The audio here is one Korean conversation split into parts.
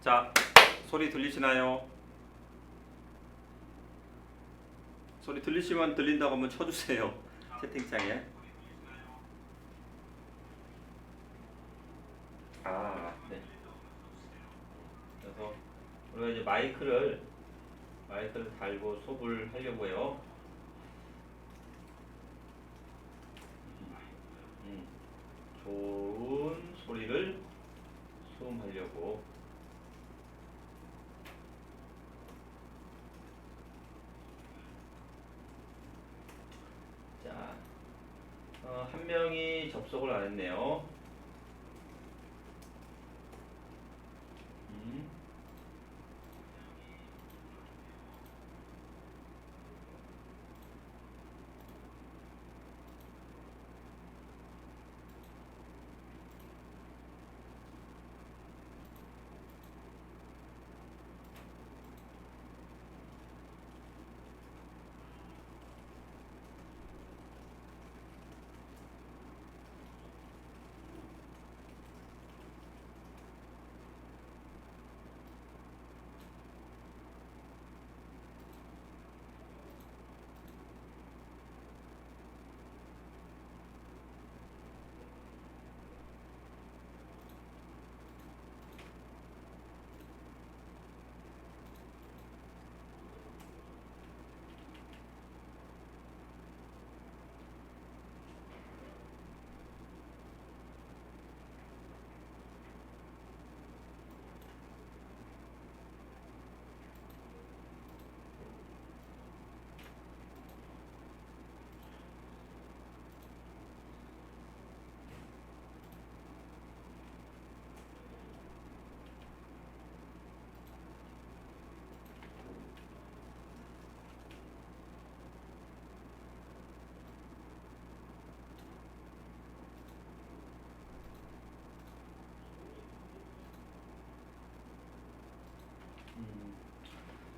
자, 소리 들리시나요? 소리 들리시면 들린다고 한번 쳐주세요. 채팅창에. 아, 네. 그래서 우리가 이제 마이크를 달고 수업을 하려고 해요. 좋은 소리를 수음하려고. 자, 한 명이 접속을 안 했네요. 음.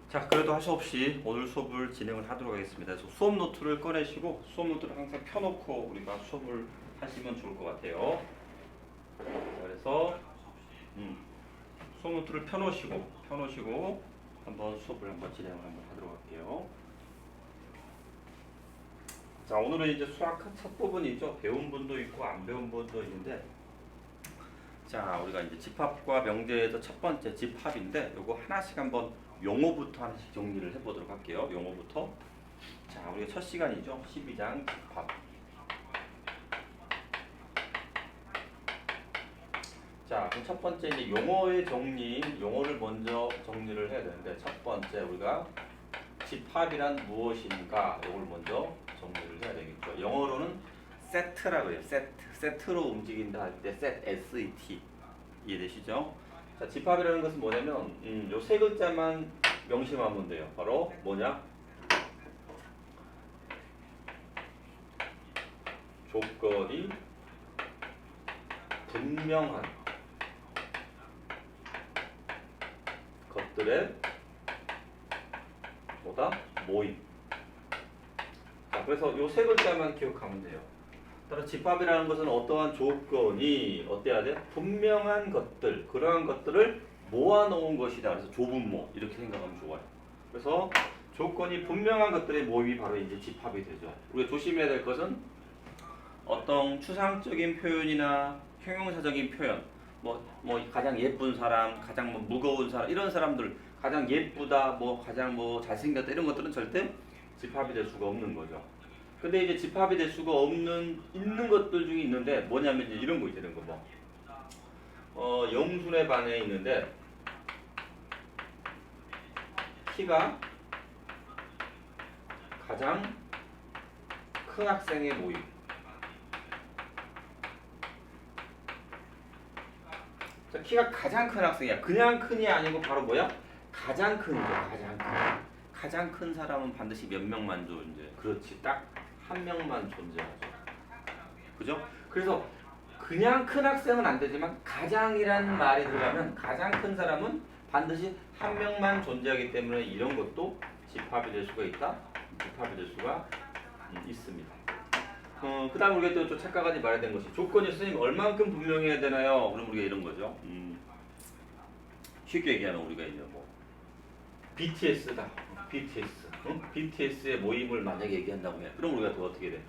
자, 그래도 할 수 없이 오늘 수업을 진행을 하도록 하겠습니다. 그래서 수업 노트를 꺼내시고 수업 노트를 항상 펴놓고 우리가 수업을 하시면 좋을 것 같아요. 자, 그래서 수업 노트를 펴놓으시고 한번 수업을 한번 진행을 한번 하도록 할게요. 자, 오늘은 이제 수학 첫 부분이 있죠. 배운 분도 있고 안 배운 분도 있는데, 자, 우리가 이제 집합과 명제에서 첫 번째 집합인데, 요거 하나씩 한번 용어부터 하나씩 정리를 해보도록 할게요. 용어부터. 자, 우리가 첫 시간이죠. 12장 집합. 자, 그럼 첫 번째 이제 용어의 정리, 용어를 먼저 정리를 해야 되는데, 첫 번째 우리가 집합이란 무엇인가, 이걸 먼저 정리를 해야 되겠죠. 영어로는 세트라고 해요. 세트로 움직인다 할 때 set, S-E-T. 이해되시죠? 자, 집합이라는 것은 뭐냐면 요 세 글자만 명심하면 돼요. 바로 뭐냐? 조건이 분명한 것들의 뭐다? 모임. 자, 그래서 요 세 글자만 기억하면 돼요. 따라 집합이라는 것은 어떠한 조건이 어때야 돼? 분명한 것들, 그러한 것들을 모아놓은 것이다. 그래서 조분모 이렇게 생각하면 좋아요. 그래서 조건이 분명한 것들의 모임이 바로 이제 집합이 되죠. 우리가 조심해야 될 것은 어떤 추상적인 표현이나 형용사적인 표현, 뭐 가장 예쁜 사람, 가장 무거운 사람, 이런 사람들, 가장 예쁘다, 가장 잘생겼다, 이런 것들은 절대 집합이 될 수가 없는 거죠. 근데 이제 집합이 될 수가 있는 것들 중에 있는데, 뭐냐면 이제 이런 거 있죠. 이런 거 영순의 반에 있는데, 키가 가장 큰 학생의 모임. 자, 키가 가장 큰 학생이야. 그냥 큰이 아니고 바로 뭐야? 가장 큰이죠. 가장 큰. 가장 큰 사람은 반드시 몇 명만 존재. 그렇지. 딱 한 명만 존재하죠. 그죠? 그래서 그냥 큰 학생은 안 되지만 가장이라는 말이 들어가면 가장 큰 사람은 반드시 한 명만 존재하기 때문에 이런 것도 집합이 될 수가 있다. 집합이 될 수가 있습니다. 그 다음 우리가 또 착각하지 말아야 되는 것이 조건이 선생님 얼만큼 분명해야 되나요? 그럼 우리가 이런 거죠. 쉽게 얘기하면 우리가 이제 뭐 BTS다. BTS. 응? BTS의 모임을 만약에 얘기한다고 해. 그럼 우리가 또 어떻게 돼?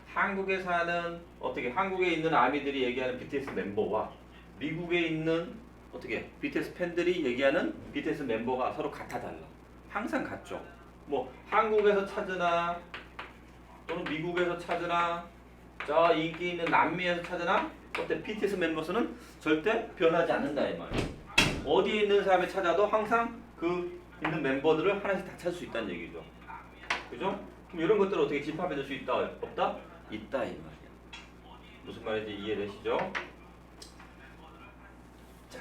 한국에 사는 어떻게 한국에 있는 아미들이 얘기하는 BTS 멤버와 미국에 있는 어떻게 BTS 팬들이 얘기하는 BTS 멤버가 서로 같아 달라. 항상 같죠. 뭐 한국에서 찾으나 또는 미국에서 찾으나 저 인기 있는 남미에서 찾으나 어때 BTS 멤버 수는 절대 변하지 않는다 이 말이야. 어디에 있는 사람이 찾아도 항상 그 있는 멤버들을 하나씩 다 찾을 수 있다는 얘기죠. 그죠? 그럼 이런 것들을 어떻게 집합해 줄 수 있다 없다? 있다 이 말이야. 무슨 말인지 이해되시죠? 자,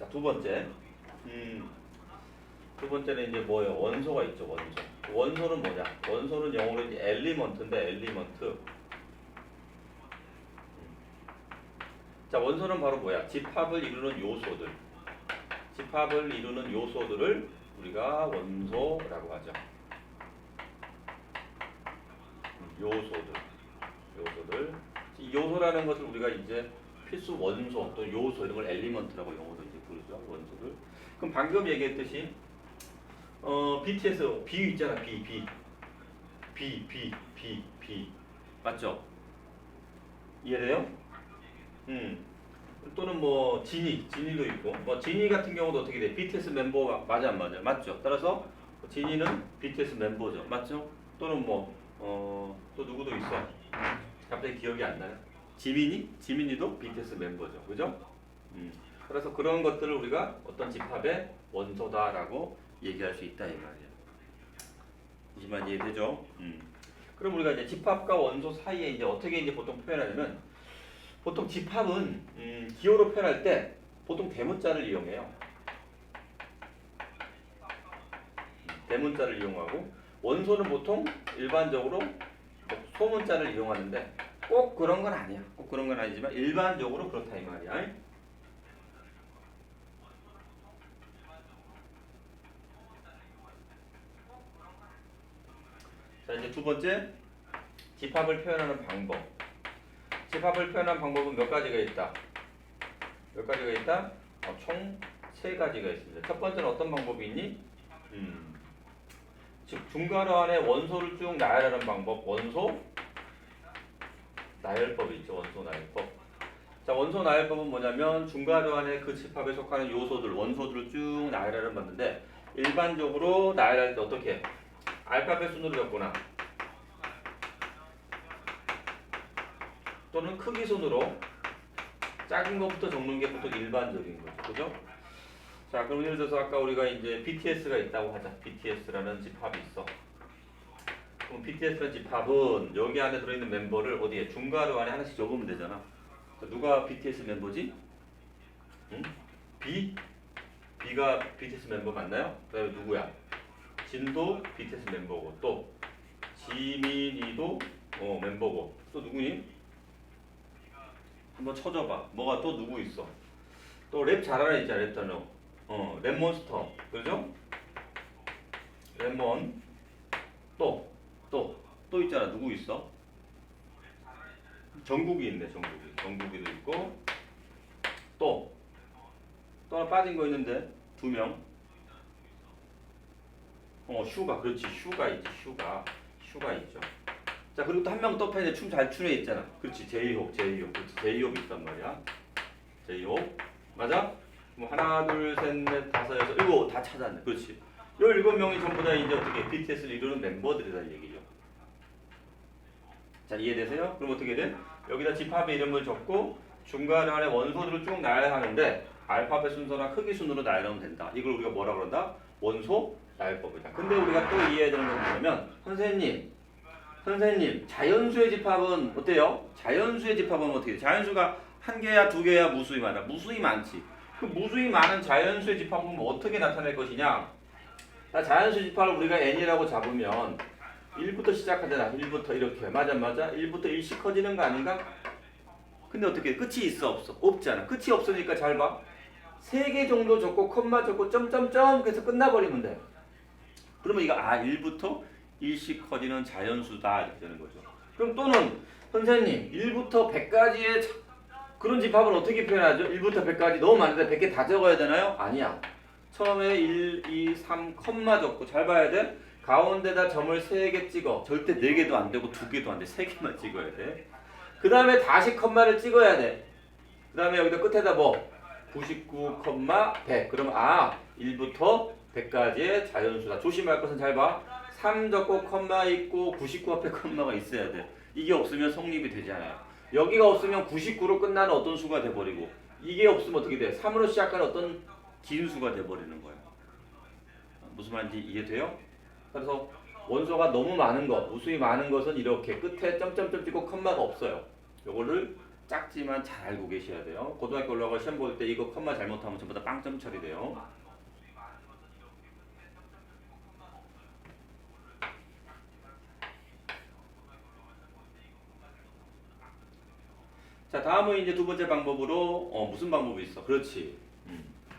두 번째. 두 번째는 이제 뭐예요? 원소가 있죠, 원소. 원소는 뭐냐? 원소는 영어로 이제 엘리먼트인데, 엘리먼트. 자, 원소는 바로 뭐야? 집합을 이루는 요소들. 집합을 이루는 요소들을 우리가 원소라고 하죠. 요소들. 이 요소라는 것을 우리가 이제 필수 원소 또 요소 이런 걸 엘리먼트라고 영어로 이제 부르죠. 원소들. 그럼 방금 얘기했듯이 BTS B 있잖아. B 맞죠? 이해돼요? 또는 뭐 지니도 있고 뭐 지니 같은 경우도 어떻게 돼? BTS 멤버가 맞아 안 맞아? 맞죠? 따라서 지니는 BTS 멤버죠. 맞죠? 또는 또 누구도 있어? 갑자기 기억이 안 나요? 지민이도 BTS 멤버죠. 그죠? 그래서 그런 것들을 우리가 어떤 집합의 원소다라고 얘기할 수 있다 이 말이에요. 이만 이해되죠? 그럼 우리가 이제 집합과 원소 사이에 이제 어떻게 이제 보통 표현하냐면 보통 집합은 기호로 표현할 때 보통 대문자를 이용해요. 대문자를 이용하고 원소는 보통 일반적으로 소문자를 이용하는데 꼭 그런 건 아니야. 꼭 그런 건 아니지만 일반적으로 그렇다 이 말이야. 자 이제 두 번째 집합을 표현하는 방법. 집합을 표현하는 방법은 몇 가지가 있다. 몇 가지가 있다? 총 세 가지가 있습니다. 첫 번째는 어떤 방법이 있니? 즉 중괄호 안에 원소를 쭉 나열하는 방법. 원소 나열법이 있죠. 원소 나열법. 자 원소 나열법은 뭐냐면 중괄호 안에 그 집합에 속하는 요소들, 원소들을 쭉 나열하는 건데 일반적으로 나열할 때 어떻게 해? 알파벳 순으로 적거나 또는 크기 순으로 작은 것부터 적는 게 보통 일반적인 거죠. 그죠? 자, 그럼 예를 들어서 아까 우리가 이제 BTS가 있다고 하자. BTS라는 집합이 있어. 그럼 BTS라는 집합은 여기 안에 들어있는 멤버를 어디에 중괄호 안에 하나씩 적으면 되잖아. 누가 BTS 멤버지? 응? B가 BTS 멤버 맞나요? 그다음에 누구야? 진도 BTS 멤버고 또 지민이도 멤버고 또 누구니? 한번 쳐줘봐. 뭐가 또 누구 있어? 또 랩 잘하는 애 있잖아. 랩터너. 랩몬스터. 그죠? 랩몬. 또 있잖아. 누구 있어? 정국이 있네. 정국이도 있고 또 하나 빠진 거 있는데 2명. 슈가. 그렇지. 슈가 있지. 슈가 있죠. 자 그리고 또 한 명 또 팬에 춤 잘 추는 애 있잖아. 그렇지. 제이홉. 그렇지. 제이홉 있단 말이야. 제이홉. 맞아? 뭐 하나, 둘, 셋, 넷, 다섯, 여섯, 일곱 다 찾았네. 그렇지. 요 7명이 전부 다 이제 어떻게 BTS를 이루는 멤버들이라는 얘기죠. 자 이해되세요? 그럼 어떻게 돼? 여기다 집합의 이름을 적고 중간에 원소들을 쭉 나열하는데 알파벳 순서나 크기 순으로 나열하면 된다. 이걸 우리가 뭐라 그런다? 원소 나열법이다. 근데 우리가 또 이해해야 되는 건 뭐냐면 선생님 자연수의 집합은 어때요? 자연수의 집합은 어떻게 돼? 자연수가 한 개야 두 개야 무수히 많아. 무수히 많지. 그 무수히 많은 자연수의 집합은 어떻게 나타낼 것이냐? 자연수 집합을 우리가 n이라고 잡으면 1부터 시작하잖아. 1부터 이렇게. 맞아. 1부터 1씩 커지는 거 아닌가? 근데 어떻게 끝이 있어 없어? 없잖아. 끝이 없으니까 잘 봐. 3개 정도 적고 콤마 적고 점점점 해서 끝나버리면 돼. 그러면 이거 1부터 1씩 커지는 자연수다 이렇게 되는 거죠. 그럼 또는 선생님 1부터 100까지의 그런 집합은 어떻게 표현하죠? 1부터 100까지 너무 많은데 100개 다 적어야 되나요? 아니야. 처음에 1, 2, 3, 컴마 적고 잘 봐야 돼. 가운데다 점을 3개 찍어. 절대 4개도 안 되고 2개도 안 돼. 3개만 찍어야 돼. 그 다음에 다시 컴마를 찍어야 돼. 그 다음에 여기다 끝에다 뭐 99, 100. 그럼 1부터 100까지의 자연수다. 조심할 것은 잘 봐. 3 적고 컴마 있고 99 앞에 컴마가 있어야 돼. 이게 없으면 성립이 되지 않아요. 여기가 없으면 99로 끝나는 어떤 수가 돼버리고 이게 없으면 어떻게 돼? 3으로 시작하는 어떤 긴 수가 돼버리는 거야. 무슨 말인지 이해돼요? 그래서 원소가 너무 많은 것, 무수히 많은 것은 이렇게 끝에 점점점 찍고 컴마가 없어요. 요거를 작지만 잘 알고 계셔야 돼요. 고등학교 올라가 시험 볼 때 이거 컴마 잘못하면 전부 다 빵점 처리돼요. 자, 다음은 이제 두 번째 방법으로 무슨 방법이 있어? 그렇지.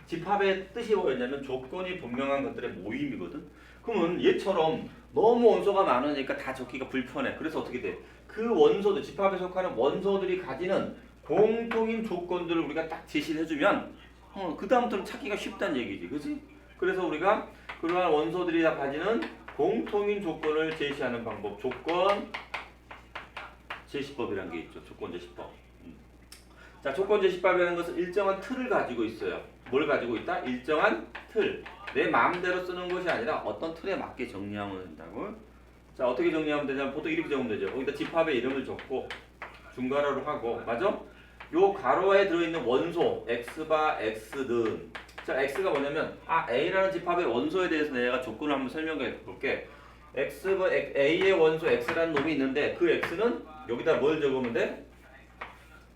집합의 뜻이 뭐였냐면 조건이 분명한 것들의 모임이거든. 그러면 얘처럼 너무 원소가 많으니까 다 적기가 불편해. 그래서 어떻게 돼? 그 원소들, 집합에 속하는 원소들이 가지는 공통인 조건들을 우리가 딱 제시를 해주면 그 다음부터는 찾기가 쉽다는 얘기지. 그렇지? 그래서 우리가 그러한 원소들이 다 가지는 공통인 조건을 제시하는 방법, 조건 제시법이라는 게 있죠. 조건 제시법. 자, 조건 제시법이라는 것은 일정한 틀을 가지고 있어요. 뭘 가지고 있다? 일정한 틀. 내 마음대로 쓰는 것이 아니라 어떤 틀에 맞게 정리하면 된다고. 자, 어떻게 정리하면 되냐면 보통 이렇게 적으면 되죠. 거기다 집합의 이름을 적고 중괄호를 하고, 맞아? 요 가로에 들어있는 원소 x바 x는, 자, x가 뭐냐면 a라는 집합의 원소에 대해서 내가 조건을 한번 설명해 볼게. a의 원소 x라는 놈이 있는데 그 x는 여기다 뭘 적으면 돼?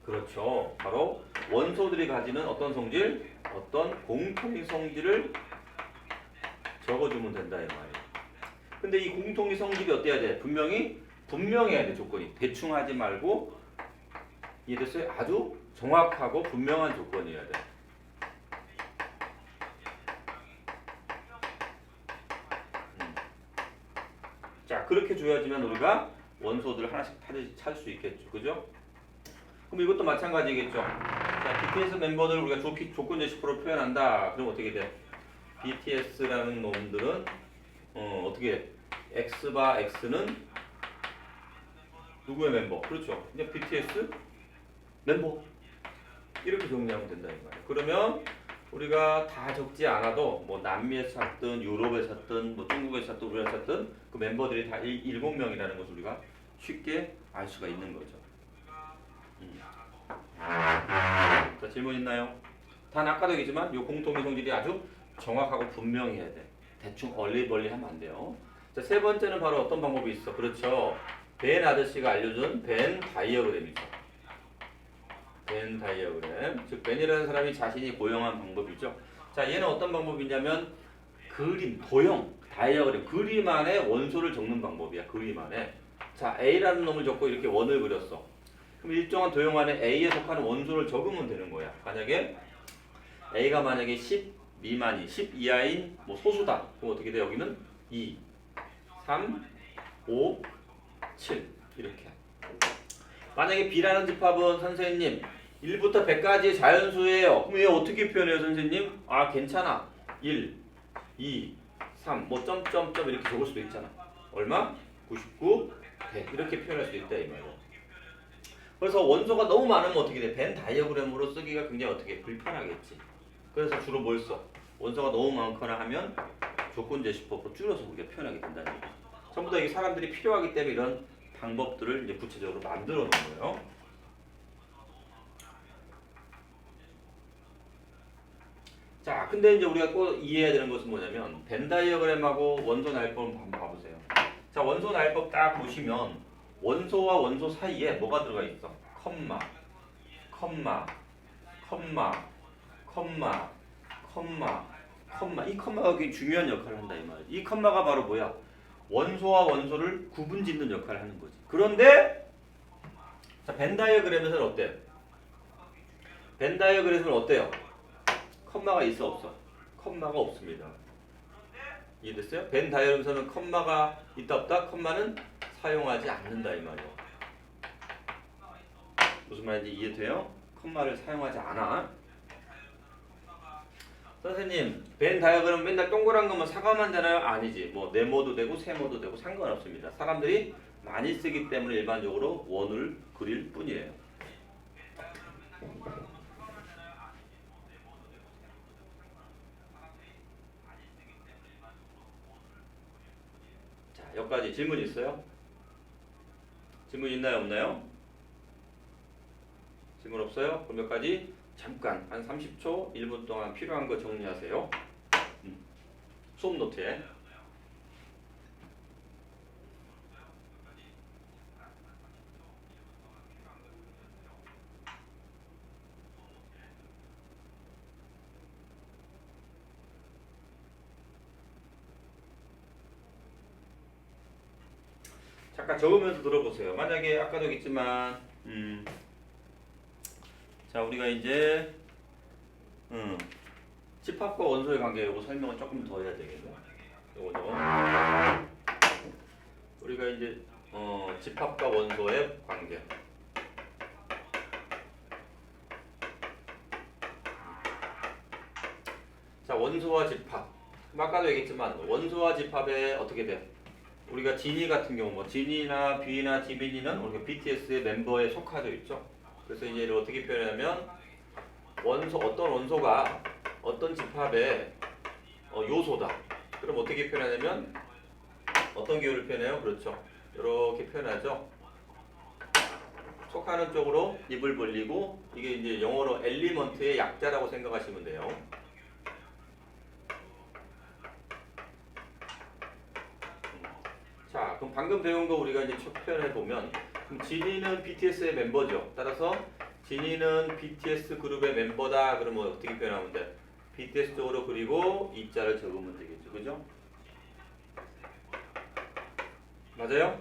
그렇죠. 바로 원소들이 가지는 어떤 성질? 어떤 공통의 성질을 적어주면 된다 이 말이에요. 근데 이 공통의 성질이 어때야 돼? 분명해야 돼. 조건이. 대충 하지 말고, 이해됐어요? 아주 정확하고 분명한 조건이어야 돼. 자, 그렇게 줘야지만 우리가 원소들을 하나씩 찾을 수 있겠죠. 그죠? 그럼 이것도 마찬가지겠죠. 자, BTS 멤버들을 우리가 조건 제시표로 표현한다. 그럼 어떻게 돼? BTS라는 놈들은 어떻게 돼? X바 X는 누구의 멤버? 그렇죠. 그냥 BTS 멤버. 이렇게 정리하면 된다 이 말이에요. 그러면 우리가 다 적지 않아도 뭐 남미에서 찾든 유럽에서 찾든 뭐 중국에서 찾든 우리나라에서 찾든 그 멤버들이 다 7명이라는 것을 우리가 쉽게 알 수가 있는 거죠. 자, 질문 있나요? 단 아까도 얘기했지만 이 공통의 성질이 아주 정확하고 분명해야 돼. 대충 얼리벌리 하면 안 돼요. 자, 세 번째는 바로 어떤 방법이 있어? 그렇죠. 벤 아저씨가 알려준 벤 다이어그램이죠. 벤 다이어그램. 즉 벤이라는 사람이 자신이 고용한 방법이죠. 자, 얘는 어떤 방법이냐면 그림, 도형, 다이어그램, 그림 안에 원소를 적는 방법이야. 그림 안에. 자, A라는 놈을 적고 이렇게 원을 그렸어. 그럼 일정한 도형 안에 A에 속하는 원소를 적으면 되는 거야. 만약에 A가 만약에 10 미만이 10 이하인 뭐 소수다. 그럼 어떻게 돼? 여기는 2, 3, 5, 7 이렇게. 만약에 B라는 집합은 선생님 1부터 100까지 자연수예요. 그럼 얘 어떻게 표현해요, 선생님? 괜찮아. 1, 2, 3, 뭐 점점점 이렇게 적을 수도 있잖아. 얼마? 99, 100 이렇게 표현할 수 있다 이 말이야. 그래서 원소가 너무 많으면 어떻게 돼? 벤 다이어그램으로 쓰기가 굉장히 어떻게 불편하겠지. 그래서 주로 뭘 써? 원소가 너무 많거나 하면 조건 제시법으로 줄여서 우리가 표현하게 된다는 얘기죠. 전부 다 이게 사람들이 필요하기 때문에 이런 방법들을 이제 구체적으로 만들어 놓은 거예요. 자, 근데 이제 우리가 꼭 이해해야 되는 것은 뭐냐면 벤 다이어그램하고 원소 나열법 한번 봐보세요. 자, 원소 나열법 딱 보시면 원소와 원소 사이에 뭐가 들어가 있어? 컴마, 컴마, 컴마, 컴마, 컴마, 컴마. 이 컴마가 굉장히 중요한 역할을 한다 이 말이야. 이 컴마가 바로 뭐야? 원소와 원소를 구분짓는 역할을 하는 거지. 그런데 자, 벤 다이어그램에서는 어때? 벤 다이어그램에서는 어때요? 컴마가 있어 없어? 컴마가 없습니다. 이해됐어요? 벤 다이어그램에서는 컴마가 있다 없다? 컴마는 사용하지 않는다 이 말이야. 무슨 말인지 이해돼요? 컴마를 사용하지 않아. 선생님, 벤 다이어그램 맨날 동그란 것만 사과만 되나요? 아니지. 뭐 네모도 되고 세모도 되고 상관없습니다. 사람들이 많이 쓰기 때문에 일반적으로 원을 그릴 뿐이에요. 자, 여기까지 질문 있어요? 질문 있나요? 없나요? 질문 없어요? 그럼 여기까지 잠깐 한 30초, 1분 동안 필요한 거 정리하세요. 수업 노트에. 잠깐 적으면서 들어보세요. 만약에 아까도 얘기했지만 자, 우리가 이제 집합과 원소의 관계 이거 설명을 조금 더 해야 되겠네. 요거죠. 우리가 이제 집합과 원소의 관계. 자, 원소와 집합. 아까도 얘기했지만 원소와 집합에 어떻게 돼? 우리가 진이 같은 경우 뭐 진이나 B나 지민이는 우리가 BTS의 멤버에 속하져 있죠. 그래서 이제 이를 어떻게 표현하면 어떤 원소가 어떤 집합의 요소다. 그럼 어떻게 표현하냐면 어떤 기호를 표현해요? 그렇죠. 이렇게 표현하죠. 속하는 쪽으로 입을 벌리고 이게 이제 영어로 엘리먼트의 약자라고 생각하시면 돼요. 자, 그럼 방금 배운 거 우리가 이제 표현해 보면 진이는 BTS의 멤버죠. 따라서 진이는 BTS 그룹의 멤버다. 그러면 어떻게 표현하면 돼? BTS 쪽으로 그리고 이자를 적으면 되겠죠. 그죠? 맞아요?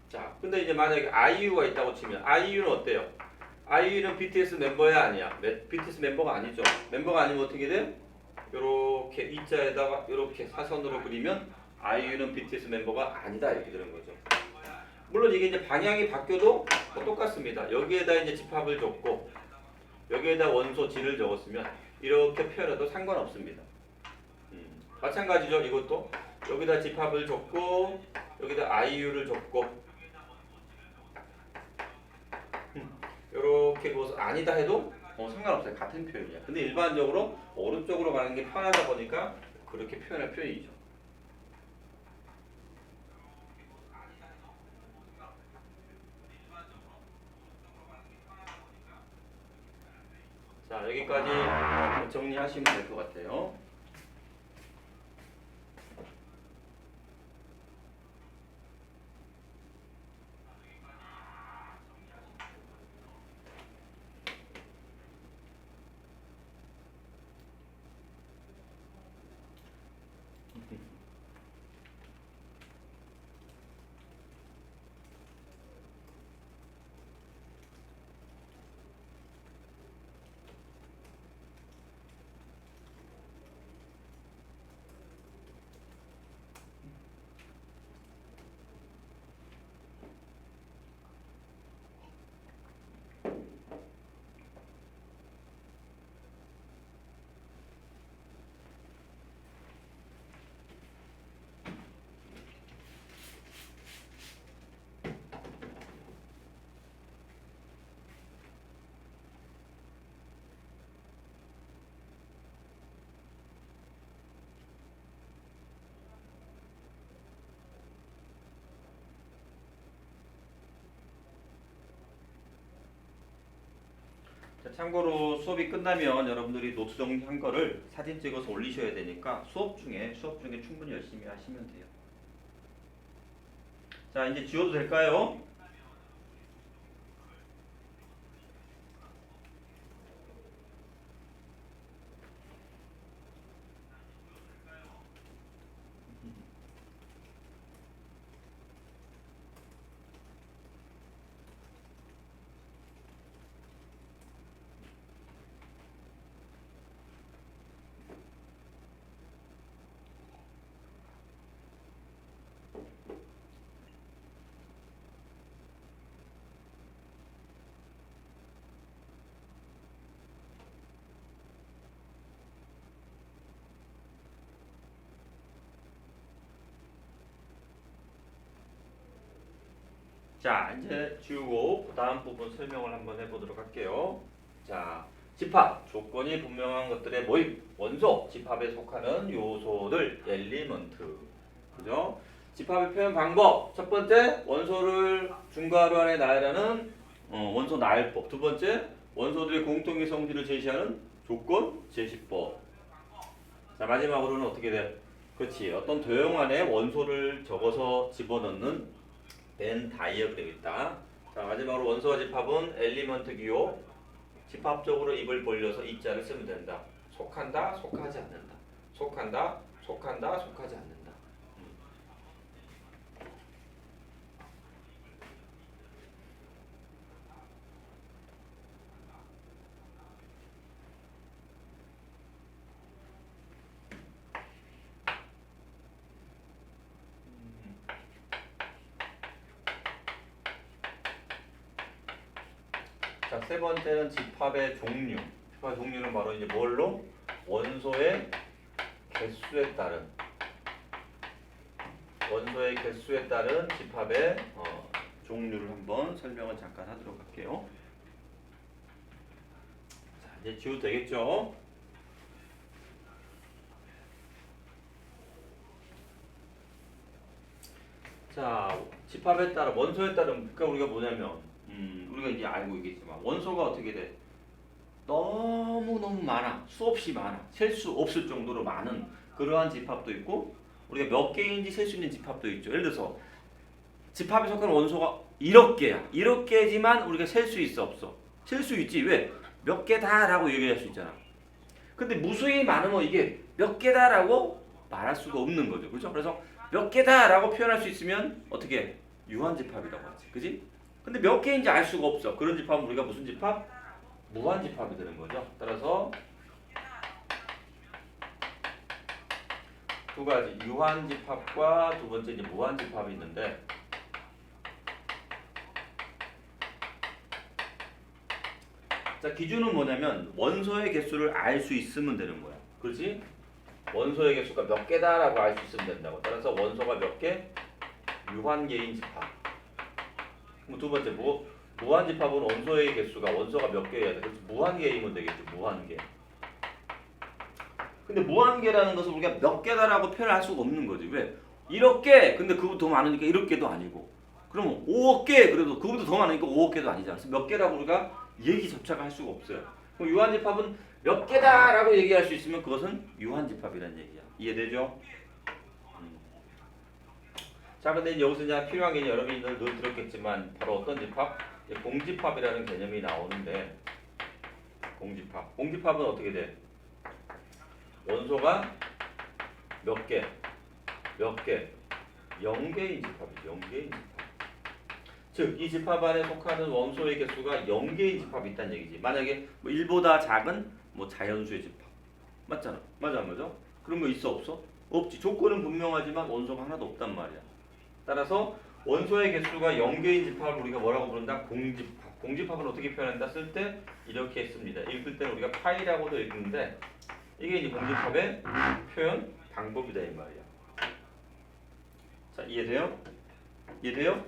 자, 근데 이제 만약에 아이유가 있다고 치면 아이유는 어때요? 아이유는 BTS 멤버야 아니야? BTS 멤버가 아니죠. 멤버가 아니면 어떻게 돼? 요렇게 이자에다가 요렇게 사선으로 그리면 아이유는 BTS 멤버가 아니다 이렇게 되는 거죠. 물론 이게 이제 방향이 바뀌어도 똑같습니다. 여기에다 이제 집합을 줬고 여기에다 원소 진을 적었으면 이렇게 표현해도 상관없습니다. 마찬가지죠. 이것도 여기다 집합을 줬고 여기다 아이유를 줬고 이렇게 그것을 아니다 해도 상관없어요. 같은 표현이야. 근데 일반적으로 오른쪽으로 가는 게 편하다 보니까 그렇게 표현할 표현이죠. 자, 여기까지 정리하시면 될 것 같아요. 자, 참고로 수업이 끝나면 여러분들이 노트 정리한 거를 사진 찍어서 올리셔야 되니까 수업 중에 충분히 열심히 하시면 돼요. 자, 이제 지워도 될까요? 자, 이제 지우고 그 다음 부분 설명을 한번 해보도록 할게요. 자, 집합, 조건이 분명한 것들의 모임, 원소, 집합에 속하는 요소들, 엘리먼트. 그죠? 집합의 표현 방법. 첫 번째, 원소를 중괄호 안에 나열하는 원소 나열법. 두 번째, 원소들의 공통의 성질을 제시하는 조건 제시법. 자, 마지막으로는 어떻게 돼? 그렇지. 어떤 도형 안에 원소를 적어서 집어넣는 벤 다이어그램이 있다. 자, 마지막으로 원소와 집합은 엘리먼트 기호. 집합적으로 입을 벌려서 입자를 쓰면 된다. 속한다, 속하지 않는다. 속한다, 속한다, 속하지 않는다. 자, 세 번째는 집합의 종류. 집합의 종류는 바로 이제 뭘로? 원소의 개수에 따른 집합의 종류를 한번 설명을 잠깐 하도록 할게요. 자, 이제 지워도 되겠죠? 자, 집합에 따른 원소에 따른 그러니까 우리가 뭐냐면 우리가 이제 알고 있겠지만 원소가 어떻게 돼? 너무너무 많아. 수없이 많아. 셀 수 없을 정도로 많은 그러한 집합도 있고 우리가 몇 개인지 셀 수 있는 집합도 있죠. 예를 들어서 집합에 속하는 원소가 1억 개야. 1억 개지만 우리가 셀 수 있어 없어? 셀 수 있지. 왜? 몇 개다라고 얘기할 수 있잖아. 근데 무수히 많으면 이게 몇 개다라고 말할 수가 없는 거죠. 그렇죠? 그래서 몇 개다라고 표현할 수 있으면 어떻게? 유한집합이라고 하지. 그지? 근데 몇 개인지 알 수가 없어. 그런 집합은 우리가 무슨 집합? 무한집합이 되는 거죠. 따라서 두 가지 유한집합과 두 번째 이제 무한집합이 있는데 자, 기준은 뭐냐면 원소의 개수를 알 수 있으면 되는 거야. 그렇지? 원소의 개수가 몇 개다라고 알 수 있으면 된다고. 따라서 원소가 몇 개? 유한계인 집합. 그럼 두 번째 무한집합은 원소가 몇 개여야 돼? 그래서 무한계이면 되겠죠. 무한계. 근데 무한계라는 것을 우리가 몇 개다라고 표현할 수가 없는 거지. 왜? 1억 개. 근데 그보다 더 많으니까 1억 개도 아니고. 그러면 5억 개. 그래도 그보다 더 많으니까 5억 개도 아니잖아. 그래서 몇 개라고 우리가 얘기 접착할 수가 없어요. 그럼 유한집합은 몇 개다라고 얘기할 수 있으면 그것은 유한집합이라는 얘기야. 이해되죠? 자, 근데 여기서 이제 필요한 개념 여러분이 늘 들었겠지만 바로 어떤 집합? 공집합이라는 개념이 나오는데 공집합은 어떻게 돼? 원소가 몇 개? 0개인 집합이죠. 0개인 집합. 즉, 이 집합 안에 속하는 원소의 개수가 0개인 집합이 있다는 얘기지. 만약에 뭐 1보다 작은 뭐 자연수의 집합. 맞잖아. 맞아 안 맞아? 그런 거 있어 없어? 없지. 조건은 분명하지만 원소가 하나도 없단 말이야. 따라서 원소의 개수가 0개인 집합을 우리가 뭐라고 부른다? 공집합. 공집합은 어떻게 표현한다? 쓸 때 이렇게 씁니다. 읽을 때는 우리가 파이라고도 읽는데 이게 이제 공집합의 표현 방법이다 이 말이야. 자, 이해돼요? 이해돼요?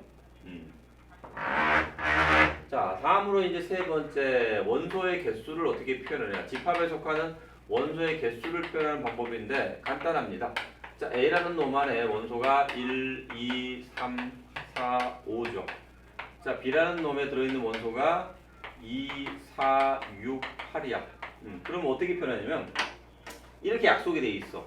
자, 다음으로 이제 세 번째 원소의 개수를 어떻게 표현하냐. 집합에 속하는 원소의 개수를 표현하는 방법인데 간단합니다. 자, A라는 놈 안에 원소가 1, 2, 3, 4, 5죠. 자, B라는 놈에 들어있는 원소가 2, 4, 6, 8이야. 그럼 어떻게 표현하냐면 이렇게 약속이 돼 있어.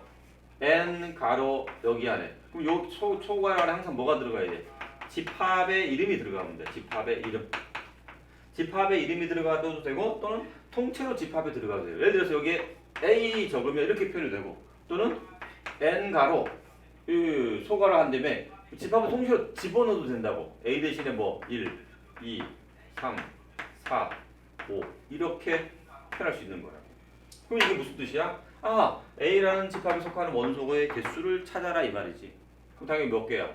N 가로 여기 안에. 그럼 요 초괄호 안에 항상 뭐가 들어가야 돼? 집합의 이름이 들어가면 돼. 집합의 이름. 집합의 이름이 들어가도 되고 또는 통째로 집합에 들어가도 돼요. 예를 들어서 여기에 A 적으면 이렇게 표현이 되고 또는 N 가로 소괄호 한 다음에 집합을 통째로 집어넣어도 된다고. A 대신에 뭐 1, 2, 3, 4, 5 이렇게 표현할 수 있는 거야. 그럼 이게 무슨 뜻이야? 아, A라는 집합에 속하는 원소의 개수를 찾아라 이 말이지. 그럼 당연히 몇 개야?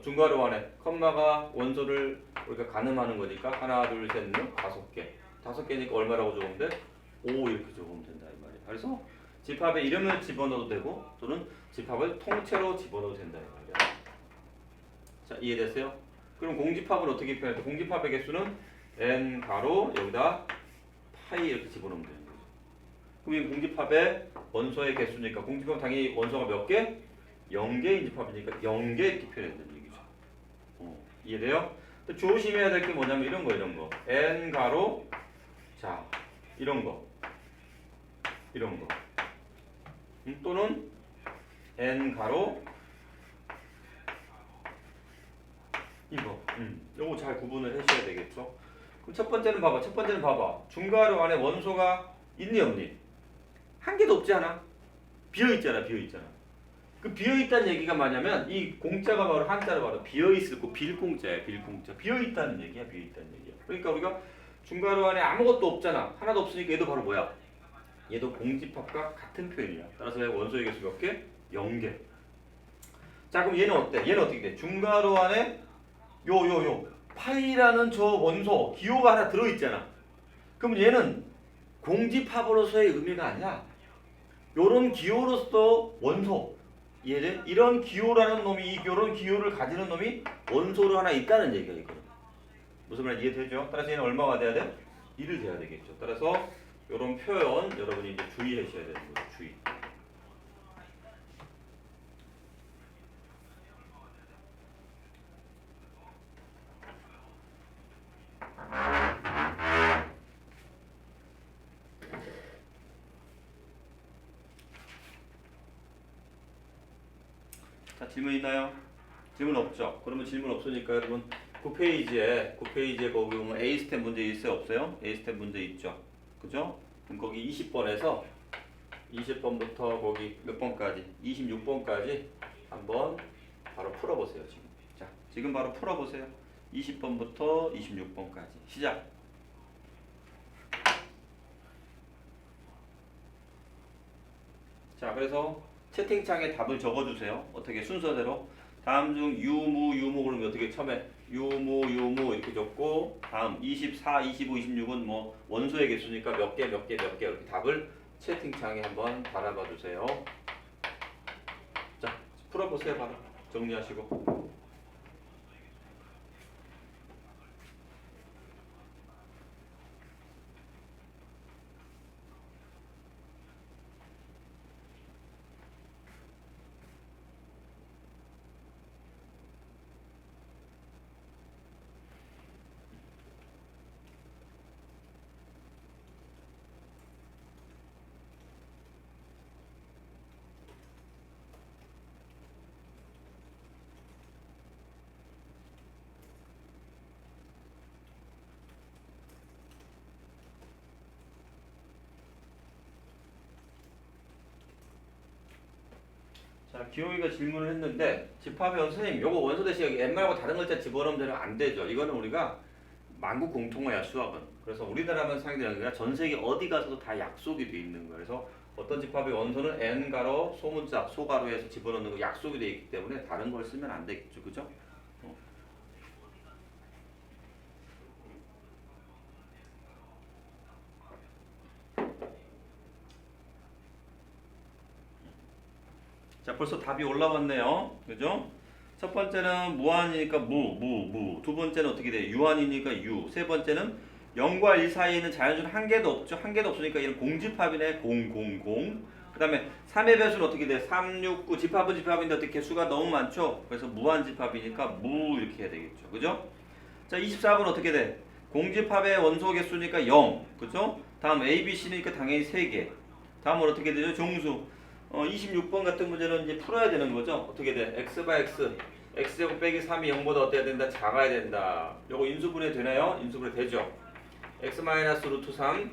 중괄호 안에 컴마가 원소를 우리가 가늠하는 거니까 하나, 둘, 셋, 넷, 5개. 5개니까 얼마라고 적으면 돼? 5 이렇게 적으면 된다 이 말이야. 그래서 집합에 이름을 집어넣어도 되고 또는 집합을 통째로 집어넣어도 된다 이 말이야. 자, 이해됐어요? 그럼 공집합은 어떻게 표현해? 공집합의 개수는 n 가로 여기다 파이 이렇게 집어넣으면 되는 거죠. 그럼 이 공집합의 원소의 개수니까 공집합은 당연히 원소가 몇 개? 0개인 집합이니까 0개 이렇게 표현된다는 얘기죠. 이해돼요? 조심해야 될 게 뭐냐면 이런 거. n 가로 자 이런 거. 또는 n 가로 이거. 요거 잘 구분을 하셔야 되겠죠. 그럼 첫 번째는 봐봐. 중괄호 안에 원소가 있니 없니? 한 개도 없지 않아? 비어있잖아. 그 비어있다는 얘기가 뭐냐면 이 공짜가 바로 한자로 바로 비어있을 거 빌공짜야. 비어있다는 얘기야. 그러니까 우리가 중괄호 안에 아무것도 없잖아. 하나도 없으니까 얘도 바로 뭐야? 얘도 공집합과 같은 표현이야. 따라서 원소의 개수 몇 개? 0개. 자 그럼 얘는 어때? 얘는 어떻게 돼? 중괄호 안에 요 파이라는 저 원소 기호가 하나 들어있잖아. 그럼 얘는 공집합으로서의 의미가 아니라 요런 기호로서 원소 얘는 이런 기호라는 놈이 이런 기호를 가지는 놈이 원소로 하나 있다는 얘기야 이거는. 무슨 말인지 이해되죠? 따라서 얘는 얼마가 돼야 돼? 1을 돼야 되겠죠. 따라서 요런 표현 여러분이 이제 주의하셔야 되는 거죠. 주의. 자 질문 있나요? 질문 없죠? 그러면 질문 없으니까 여러분 9페이지에 거기 보면 A스텝 문제 있어요? 없어요? A스텝 문제 있죠? 그죠? 그럼 거기 20번에서 20번부터 거기 몇 번까지? 26번까지 한번 바로 풀어보세요. 지금. 자, 지금 바로 풀어보세요. 20번부터 26번까지 시작. 자, 그래서 채팅창에 답을 적어주세요. 어떻게 순서대로 다음 중 유무 그러면 어떻게 처음에 유무 이렇게 적고 다음 24, 25, 26은 뭐 원소의 개수니까 몇 개 이렇게 답을 채팅창에 한번 달아봐 주세요. 자, 풀어보세요. 바로 정리하시고. 자, 기호이가 질문을 했는데 집합의 선생님 요거 원소 대신 여기 n 말고 다른 글자 집어넣으면 되는 안 되죠. 이거는 우리가 만국 공통어야 수학은. 그래서 우리나라만 상대가 아니라 전 세계 어디 가서도 다 약속이 돼 있는 거예요. 그래서 어떤 집합의 원소는 n 가로 소문자 소가로에서 집어넣는 거 약속이 돼 있기 때문에 다른 걸 쓰면 안 되겠죠. 그죠? 자, 벌써 답이 올라왔네요. 그죠? 첫 번째는 무한이니까 무. 두 번째는 어떻게 돼요? 유한이니까 유. 세 번째는 0과 1 사이에 있는 자연수는 한 개도 없죠. 한 개도 없으니까 얘는 공집합이네. 0. 그 다음에 3의 배수는 어떻게 돼? 3, 6, 9. 집합은 집합인데 어떻게 개수가 너무 많죠? 그래서 무한집합이니까 무 이렇게 해야 되겠죠. 그죠? 자, 24번 어떻게 돼? 공집합의 원소 개수니까 0. 그죠? 다음 A, B, C니까 당연히 3개. 다음은 어떻게 되죠? 정수. 26번 같은 문제는 이제 풀어야 되는 거죠. 어떻게 돼? x바 x, x제곱 빼기 3이 0보다 어때야 된다? 작아야 된다. 요거 인수분해 되나요? 인수분해 되죠. x 마이너스 루트 3,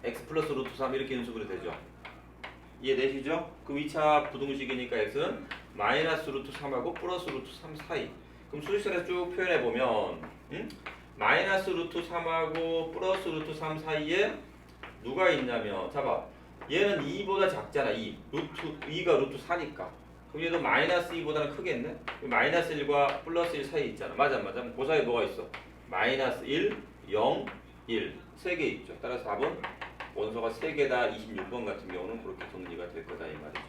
x 플러스 루트 3 이렇게 인수분해 되죠. 이해되시죠? 그럼 2차 부등식이니까 x는 마이너스 루트 3하고 플러스 루트 3 사이. 그럼 수직선에서 쭉 표현해 보면 마이너스 루트 3하고 플러스 루트 3 사이에 누가 있냐면 자봐. 얘는 2보다 작잖아. 2. 2가 루트 4니까. 그럼 얘도 마이너스 2보다는 크겠네? 마이너스 1과 플러스 1 사이에 있잖아. 맞아. 그 사이에 뭐가 있어? 마이너스 1, 0, 1. 3개 있죠. 따라서 답은 원소가 3개다. 26번 같은 경우는 그렇게 정리가 될 거다. 이 말이죠.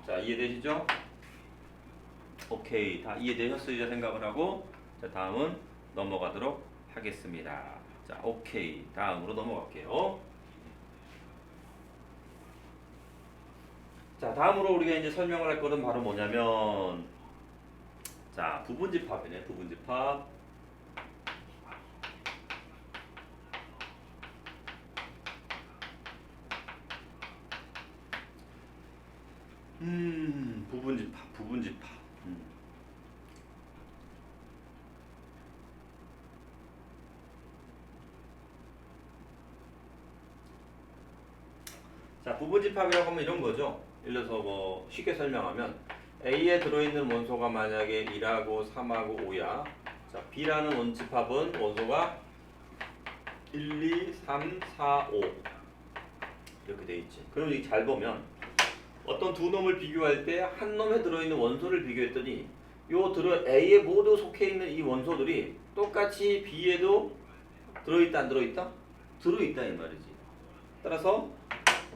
자, 이해되시죠? 오케이. 다 이해되셨으리라 생각을 하고 자, 다음은 넘어가도록 하겠습니다. 자, 오케이. 다음으로 넘어갈게요. 자, 다음으로 우리가 이제 설명을 할 것은 바로 뭐냐면, 자, 부분집합이네. 부분집합. 부분집합. 자, 부분집합이라고 하면 이런 거죠. 예를 들어서 뭐 쉽게 설명하면 A에 들어있는 원소가 만약에 1하고 3하고 5야. 자, B라는 원집합은 원소가 1, 2, 3, 4, 5 이렇게 돼 있지. 그럼 이게 잘 보면 어떤 두 놈을 비교할 때 한 놈에 들어있는 원소를 비교했더니 A에 모두 속해 있는 이 원소들이 똑같이 B에도 들어있다 안 들어있다? 들어있다 이 말이지. 따라서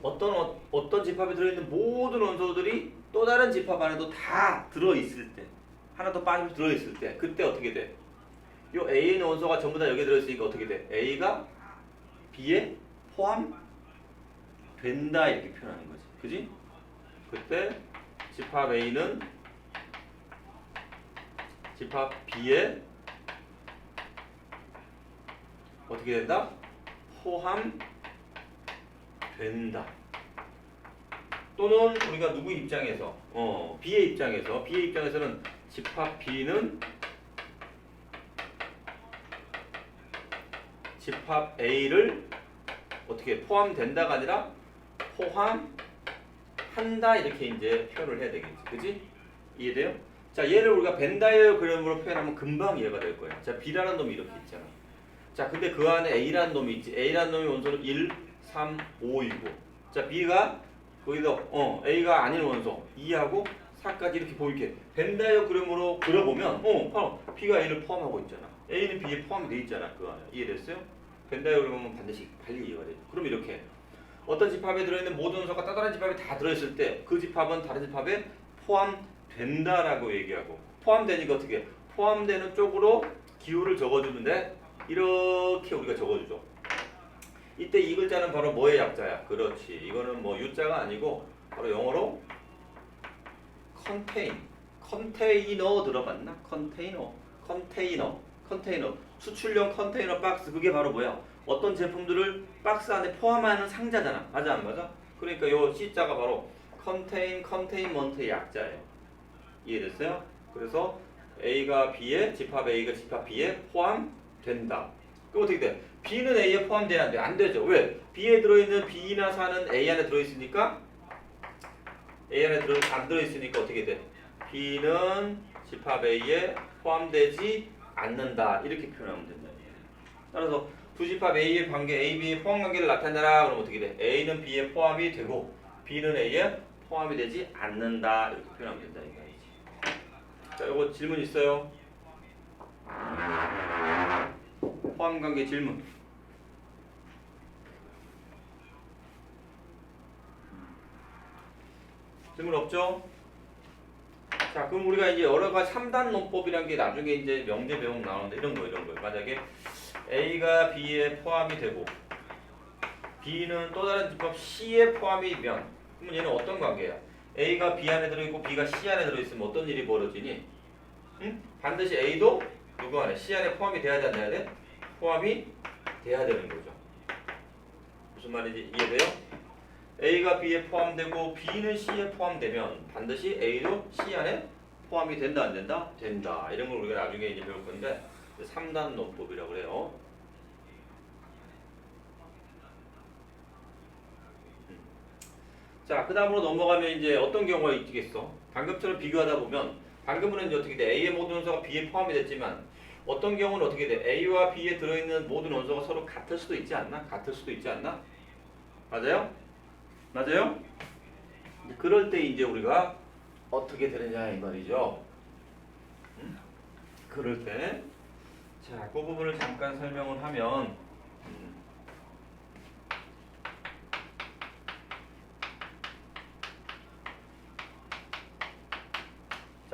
어떤 집합에 들어있는 모든 원소들이 또 다른 집합 안에도 다 들어있을 때, 하나 더 빠지면 들어있을 때, 그때 어떻게 돼? 요 A에 있는 원소가 전부 다 여기에 들어있으니까 어떻게 돼? A가 B에 포함된다 이렇게 표현하는 거지. 그지? 그때 집합 A는 집합 B에 어떻게 된다? 포함된다. 또는 우리가 누구 입장에서 B의 입장에서는 집합 B는 집합 A를 어떻게 포함된다가 아니라 포함한다 이렇게 이제 표현을 해야 되겠지. 그지? 이해돼요? 자, 얘를 우리가 벤다이어 그림으로 표현하면 금방 이해가 될 거야. 자, B라는 놈이 이렇게 있잖아. 자, 근데 그 안에 A라는 놈이 있지. A라는 놈이 원소는 1, 3, 5이고. 자, B가 거기서 A가 아닌 원소 2하고 4까지 이렇게 보이게 벤다이어 그림으로 그려보면 바로 B가 A를 포함하고 있잖아. A는 B에 포함이 돼 있잖아. 그 안에. 이해됐어요? 벤다이어 그림은 반드시 빨리 이해가 되죠. 그럼 이렇게 어떤 집합에 들어있는 모든 원소가 다른 집합에 다 들어있을 때 그 집합은 다른 집합에 포함된다라고 얘기하고 포함되니까 어떻게 포함되는 쪽으로 기호를 적어주는데 이렇게 우리가 적어주죠. 이때 이 글자는 바로 뭐의 약자야? 그렇지. 이거는 뭐 U자가 아니고 바로 영어로 컨테이너 들어봤나? 컨테이너 수출용 컨테이너 박스 그게 바로 뭐야? 어떤 제품들을 박스 안에 포함하는 상자잖아. 맞아 안 맞아? 그러니까 요 C자가 바로 컨테인먼트의 약자예요. 이해됐어요? 그래서 집합 A가 집합 B에 포함된다. 그럼 어떻게 돼? B는 A에 포함돼야 안 돼? 안 되죠. 왜? B에 들어있는 B나 4는 A 안에 들어있으니까 A 안에 안 들어있으니까 어떻게 돼? B는 집합 A에 포함되지 않는다. 이렇게 표현하면 된다. 따라서 두 집합 A의 관계, A, B의 포함 관계를 나타내라. 그러면 어떻게 돼? A는 B에 포함이 되고 B는 A에 포함이 되지 않는다. 이렇게 표현하면 된다. 이거지. 자, 이거 질문 있어요? 포함 관계 질문. 질문 없죠? 자, 그럼 우리가 이제 여러 가지 3단 논법이라는 게 나중에 이제 명제 배움 나오는데 이런 거. 만약에 A가 B에 포함이 되고 B는 또 다른 집합 C에 포함이 되면 그러면 얘는 어떤 관계야? A가 B 안에 들어있고 B가 C 안에 들어있으면 어떤 일이 벌어지니? 응? 반드시 A도 누구 안에? C 안에 포함이 돼야 돼, 안 돼야 돼? 포함이 돼야 되는 거죠. 무슨 말인지 이해돼요? A가 B에 포함되고 B는 C에 포함되면 반드시 A도 C 안에 포함이 된다 안 된다? 된다. 이런 걸 우리가 나중에 이제 배울 건데 3단 논법이라고 그래요. 자, 그 다음으로 넘어가면 이제 어떤 경우가 있겠어? 방금처럼 비교하다 보면 방금은 이제 어떻게 돼? A의 모든 원소가 B에 포함이 됐지만 어떤 경우는 어떻게 돼? A와 B에 들어있는 모든 원소가 서로 같을 수도 있지 않나? 맞아요? 맞아요? 그럴 때 이제 우리가 어떻게 되느냐 이 말이죠. 그럴 때 자, 그 부분을 잠깐 설명을 하면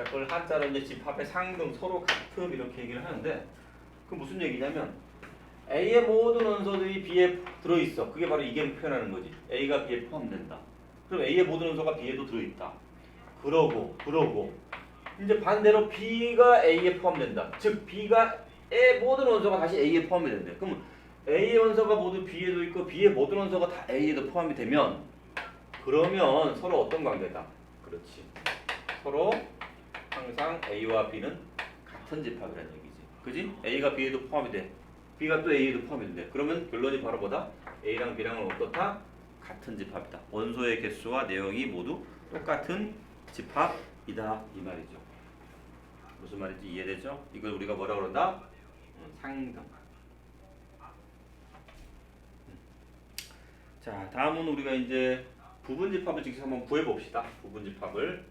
자, 그걸 한자로 이제 집합의 상등, 서로 같음 이렇게 얘기를 하는데 그 무슨 얘기냐면 A의 모든 원소들이 B에 들어있어. 그게 바로 이게 표현하는 거지. A가 B에 포함된다. 그럼 A의 모든 원소가 B에도 들어있다. 그러고 이제 반대로 B가 A에 포함된다. 즉 B가 의 모든 원소가 다시 A에 포함이 된대. 그럼 A의 원소가 모두 B에도 있고 B의 모든 원소가 다 A에도 포함이 되면 그러면 서로 어떤 관계다? 그렇지. 서로 항상 A와 B는 같은 집합이라는 얘기지. 그지? A가 B에도 포함이 돼. B가 또 A에도 포함이 된대. 그러면 결론이 바로 뭐다? A랑 B랑은 어떻다? 같은 집합이다. 원소의 개수와 내용이 모두 똑같은 집합이다 이 말이죠. 무슨 말인지 이해되죠? 이걸 우리가 뭐라고 그런다? 상등. 자, 다음은 우리가 이제 부분집합을 직접 한번 구해봅시다. 부분집합을.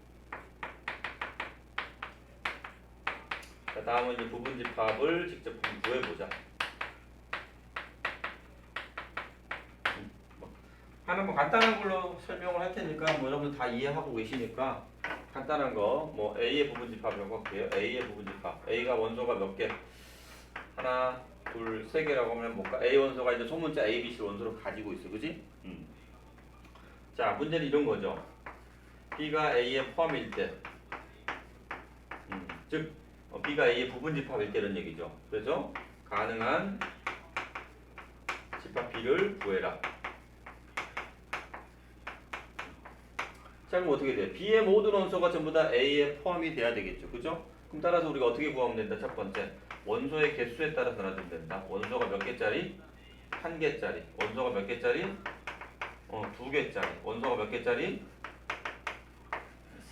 자, 다음은 이제 부분집합을 직접 한번 구해보자. 하나 뭐 간단한 걸로 설명을 할 테니까 뭐 여러분 다 이해하고 계시니까 간단한 거 뭐 A의 부분집합이라고 할게요. A의 부분집합. A가 원소가 몇 개? 하나, 둘, 세 개라고 하면 뭘까? A 원소가 이제 소문자 A, B, C 원소를 가지고 있어, 그지? 자, 문제는 이런 거죠. B가 A에 포함일 때, 즉 B가 A의 부분집합일 때는 얘기죠. 그래서 가능한 집합 B를 구해라. 자, 그럼 어떻게 돼? B의 모든 원소가 전부 다 A에 포함이 돼야 되겠죠, 그죠? 그럼 따라서 우리가 어떻게 구하면 된다? 첫 번째, 원소의 개수에 따라서 나누면 된다. 원소가 몇 개짜리? 한 개짜리. 원소가 몇 개짜리? 두 개짜리. 원소가 몇 개짜리?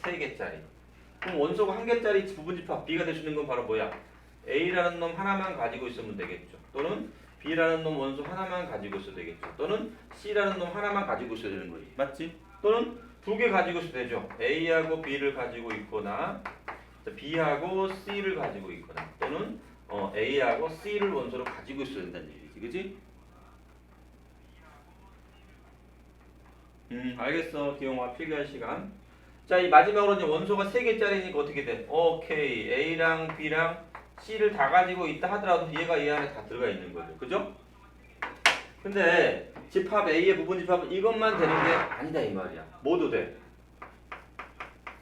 세 개짜리. 그럼 원소가 한 개짜리 부분집합 B가 될 수 있는 건 바로 뭐야? A라는 놈 하나만 가지고 있으면 되겠죠. 또는 B라는 놈 원소 하나만 가지고 있어도 되겠죠. 또는 C라는 놈 하나만 가지고 있어야 되는 거지. 맞지? 또는 두 개 가지고 있어도 되죠. A하고 B를 가지고 있거나 B하고 C를 가지고 있거나 또는 A하고 C를 원소로 가지고 있어야 된다는 얘기지. 그치? 알겠어. 기용화 필기할 시간. 자, 이 마지막으로 이제 원소가 3개짜리니까 어떻게 돼? 오케이. A랑 B랑 C를 다 가지고 있다 하더라도 얘가 이 안에 다 들어가 있는 거죠. 그죠? 근데 집합 A의 부분 집합은 이것만 되는 게 아니다 이 말이야. 모두 돼.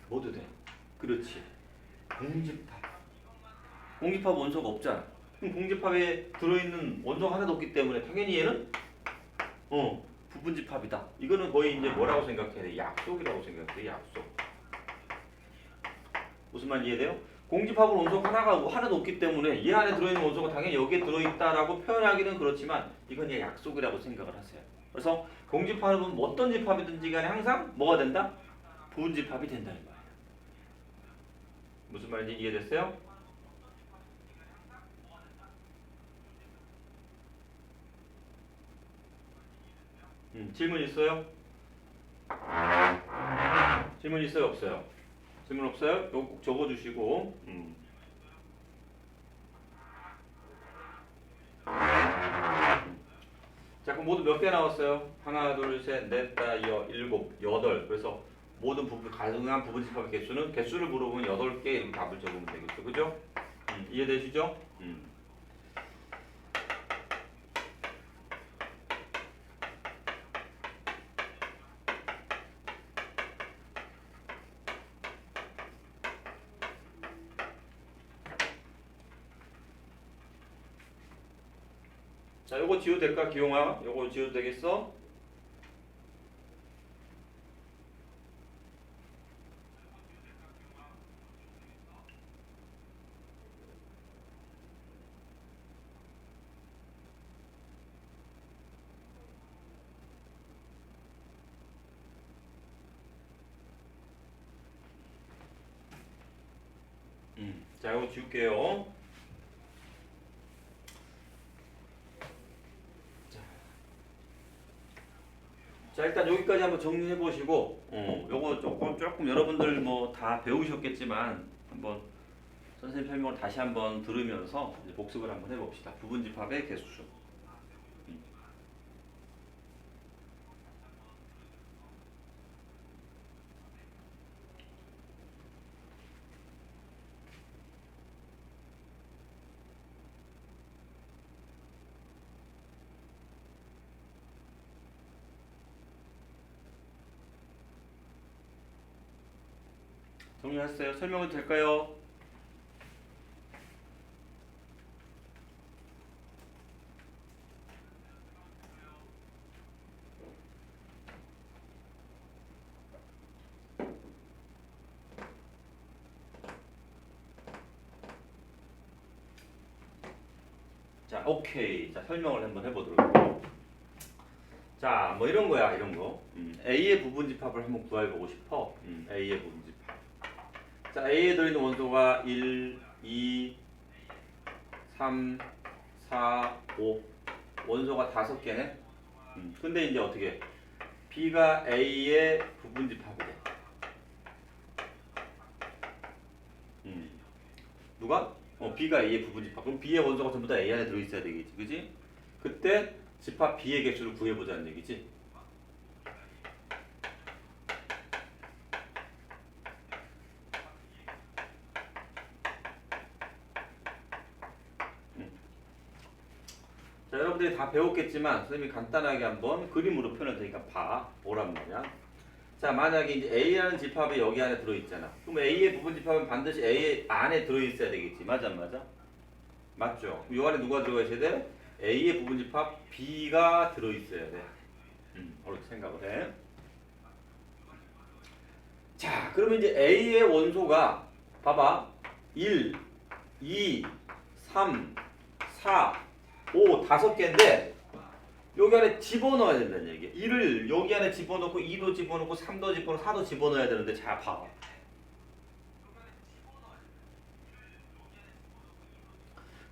모두 돼. 그렇지. 공집합. 공집합 원소가 없잖아. 그럼 공집합에 들어있는 원소가 하나도 없기 때문에 당연히 얘는 부분집합이다. 이거는 거의 이제 뭐라고 생각해야 돼? 약속이라고 생각해. 돼. 약속. 무슨 말 이해돼요? 공집합은 원소가 하나도 없기 때문에 이 안에 들어있는 원소가 당연히 여기에 들어있다라고 표현하기는 그렇지만 이건 얘 약속이라고 생각을 하세요. 그래서 공집합은 어떤 집합이든지 간에 항상 뭐가 된다? 부분집합이 된다 이 말이에요. 무슨 말인지 이해됐어요? 질문 있어요? 질문 있어요? 없어요? 질문 없어요? 이거 꼭 적어주시고 자, 그럼 모두 몇 개 나왔어요? 하나, 둘, 셋, 넷, 다, 일곱, 여덟. 그래서 모든 가능한 부분집합의 개수를 물어보면 8개 이렇게 답을 적으면 되겠죠. 그죠? 이해되시죠? 자, 요거 지워도 될까, 기용아? 요거 지워도 되겠어? 자, 요거 지울게요. 자, 일단 여기까지 한번 정리해 보시고, 요거 조금 여러분들 뭐 다 배우셨겠지만 한번 선생님 설명을 다시 한번 들으면서 이제 복습을 한번 해봅시다. 부분집합의 개수. 정리하셨어요? 설명은 될까요? 자, 오케이. 자, 설명을 한번 해보도록 할게요. 자, 뭐 이런 거야, 이런 거. A의 부분집합을 한번 구해보고 싶어. A의 부분집합. 자, A에 들어있는 원소가 1, 2, 3, 4, 5. 원소가 5개네. 근데 이제 어떻게? B가 A의 부분집합이 돼. 누가? B가 A의 부분집합. 그럼 B의 원소가 전부 다 A 안에 들어있어야 되겠지, 그지? 그때 집합 B의 개수를 구해보자는 얘기지. 자, 여러분들이 다 배웠겠지만 선생님이 간단하게 한번 그림으로 표현할 테니까 봐. 보란 말이야. 자, 만약에 이제 A라는 집합이 여기 안에 들어있잖아. 그럼 A의 부분집합은 반드시 A 안에 들어있어야 되겠지. 맞아, 안 맞아? 맞죠? 이 안에 누가 들어가 있어야 돼? A의 부분집합 B가 들어있어야 돼. 그렇게 생각을 해. 자, 그러면 이제 A의 원소가 봐봐. 1, 2, 3, 4, 5, 5개인데 여기 안에 집어넣어야 된다는 얘기야. 1을 여기 안에 집어넣고 2도 집어넣고 3도 집어넣고 4도 집어넣어야 되는데 자, 봐봐.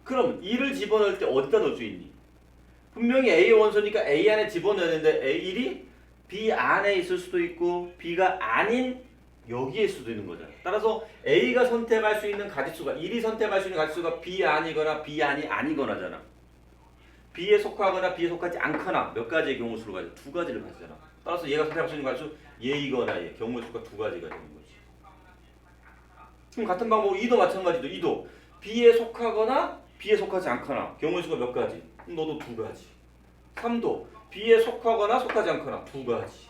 그럼 1을 집어넣을 때 어디다 넣을 수 있니? 분명히 A의 원소니까 A 안에 집어넣어야 되는데 A1이 B 안에 있을 수도 있고 B가 아닌 여기에 수도 있는 거잖아. 따라서 A가 선택할 수 있는 가지수가 1이 선택할 수 있는 가지수가 B 안이거나 B 안이 아니거나잖아. B에 속하거나 B에 속하지 않거나 몇 가지의 경우 수를 가져? 두 가지를 가지잖아. 따라서 얘가 선택할 수 있는 가지수 얘이거나 얘 경우 수가 두 가지가 되는 거지. 그럼 같은 방법으로 2도 마찬가지도 2도 B에 속하거나 B에 속하지 않거나 경우 수가 몇 가지? 너도 두 가지. 3도 B에 속하거나 속하지 않거나 두 가지.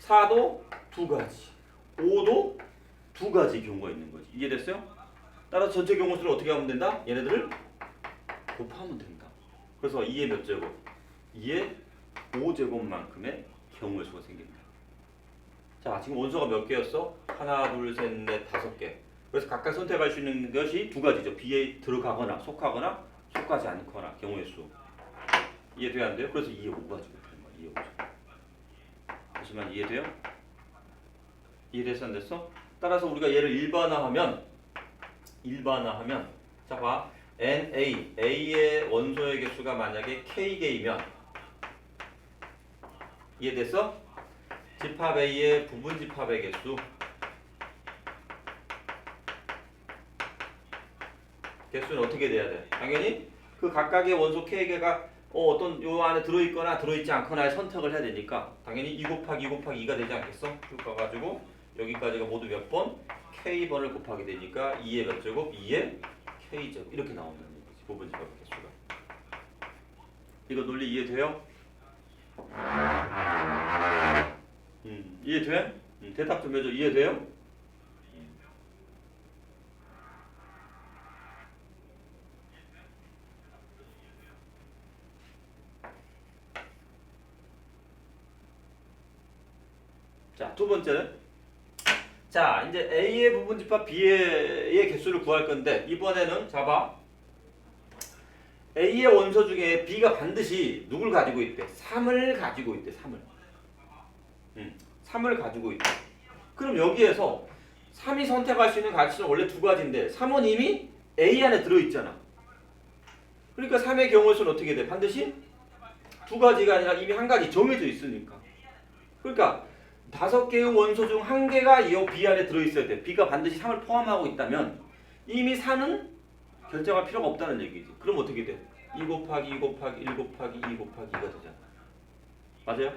4도 두 가지. 5도 두 가지 경우가 있는 거지. 이해됐어요? 따라서 전체 경우 수를 어떻게 하면 된다? 얘네들을 곱하면 된다. 그래서 2의 몇 제곱? 2의 5제곱만큼의 경우의 수가 생긴다. 자, 지금 원소가 몇 개였어? 하나, 둘, 셋, 넷, 5개. 그래서 각각 선택할 수 있는 것이 두 가지죠. B에 들어가거나 속하지 않거나 경우의 수. 이해돼야 안 돼요? 그래서 2의 5가 지금 되는 거야. 2의 5. 잠시만, 이해돼요? 이해됐어, 안 됐어? 따라서 우리가 얘를 일반화하면 자, 봐. NA, A의 원소의 개수가 만약에 K개이면 이해됐어? 집합 A의 부분집합의 개수 개수는 어떻게 돼야 돼? 당연히 그 각각의 원소 K개가 어떤 요 안에 들어있거나 들어있지 않거나의 선택을 해야 되니까 당연히 2 곱하기 2 곱하기 2가 되지 않겠어? 쭉 가가지고 여기까지가 모두 몇 번? K번을 곱하게 되니까 2의 몇 제곱? 2의 K제곱 이렇게 나온다는 얘기지. 부분집합 개수가. 이거 논리 이해돼요? 이해돼? 대답 좀 해줘. 이해돼요? 자, 두 번째는 자, 이제 A의 부분집합 B의 개수를 구할 건데 이번에는 잡아. A의 원소 중에 B가 반드시 누굴 가지고 있대? 3을 가지고 있대. 3을 가지고 있대. 그럼 여기에서 3이 선택할 수 있는 가치는 원래 두 가지인데 3은 이미 A 안에 들어있잖아. 그러니까 3의 경우의 수는 어떻게 돼? 반드시 두 가지가 아니라 이미 한 가지 정해져 있으니까. 그러니까 5개의 원소 중 한 개가 이 B 안에 들어있어야 돼. B가 반드시 3을 포함하고 있다면 이미 4는 결정할 필요가 없다는 얘기지. 그럼 어떻게 돼? 2 곱하기 2 곱하기 1 곱하기 2 곱하기 2가 되잖아. 맞아요?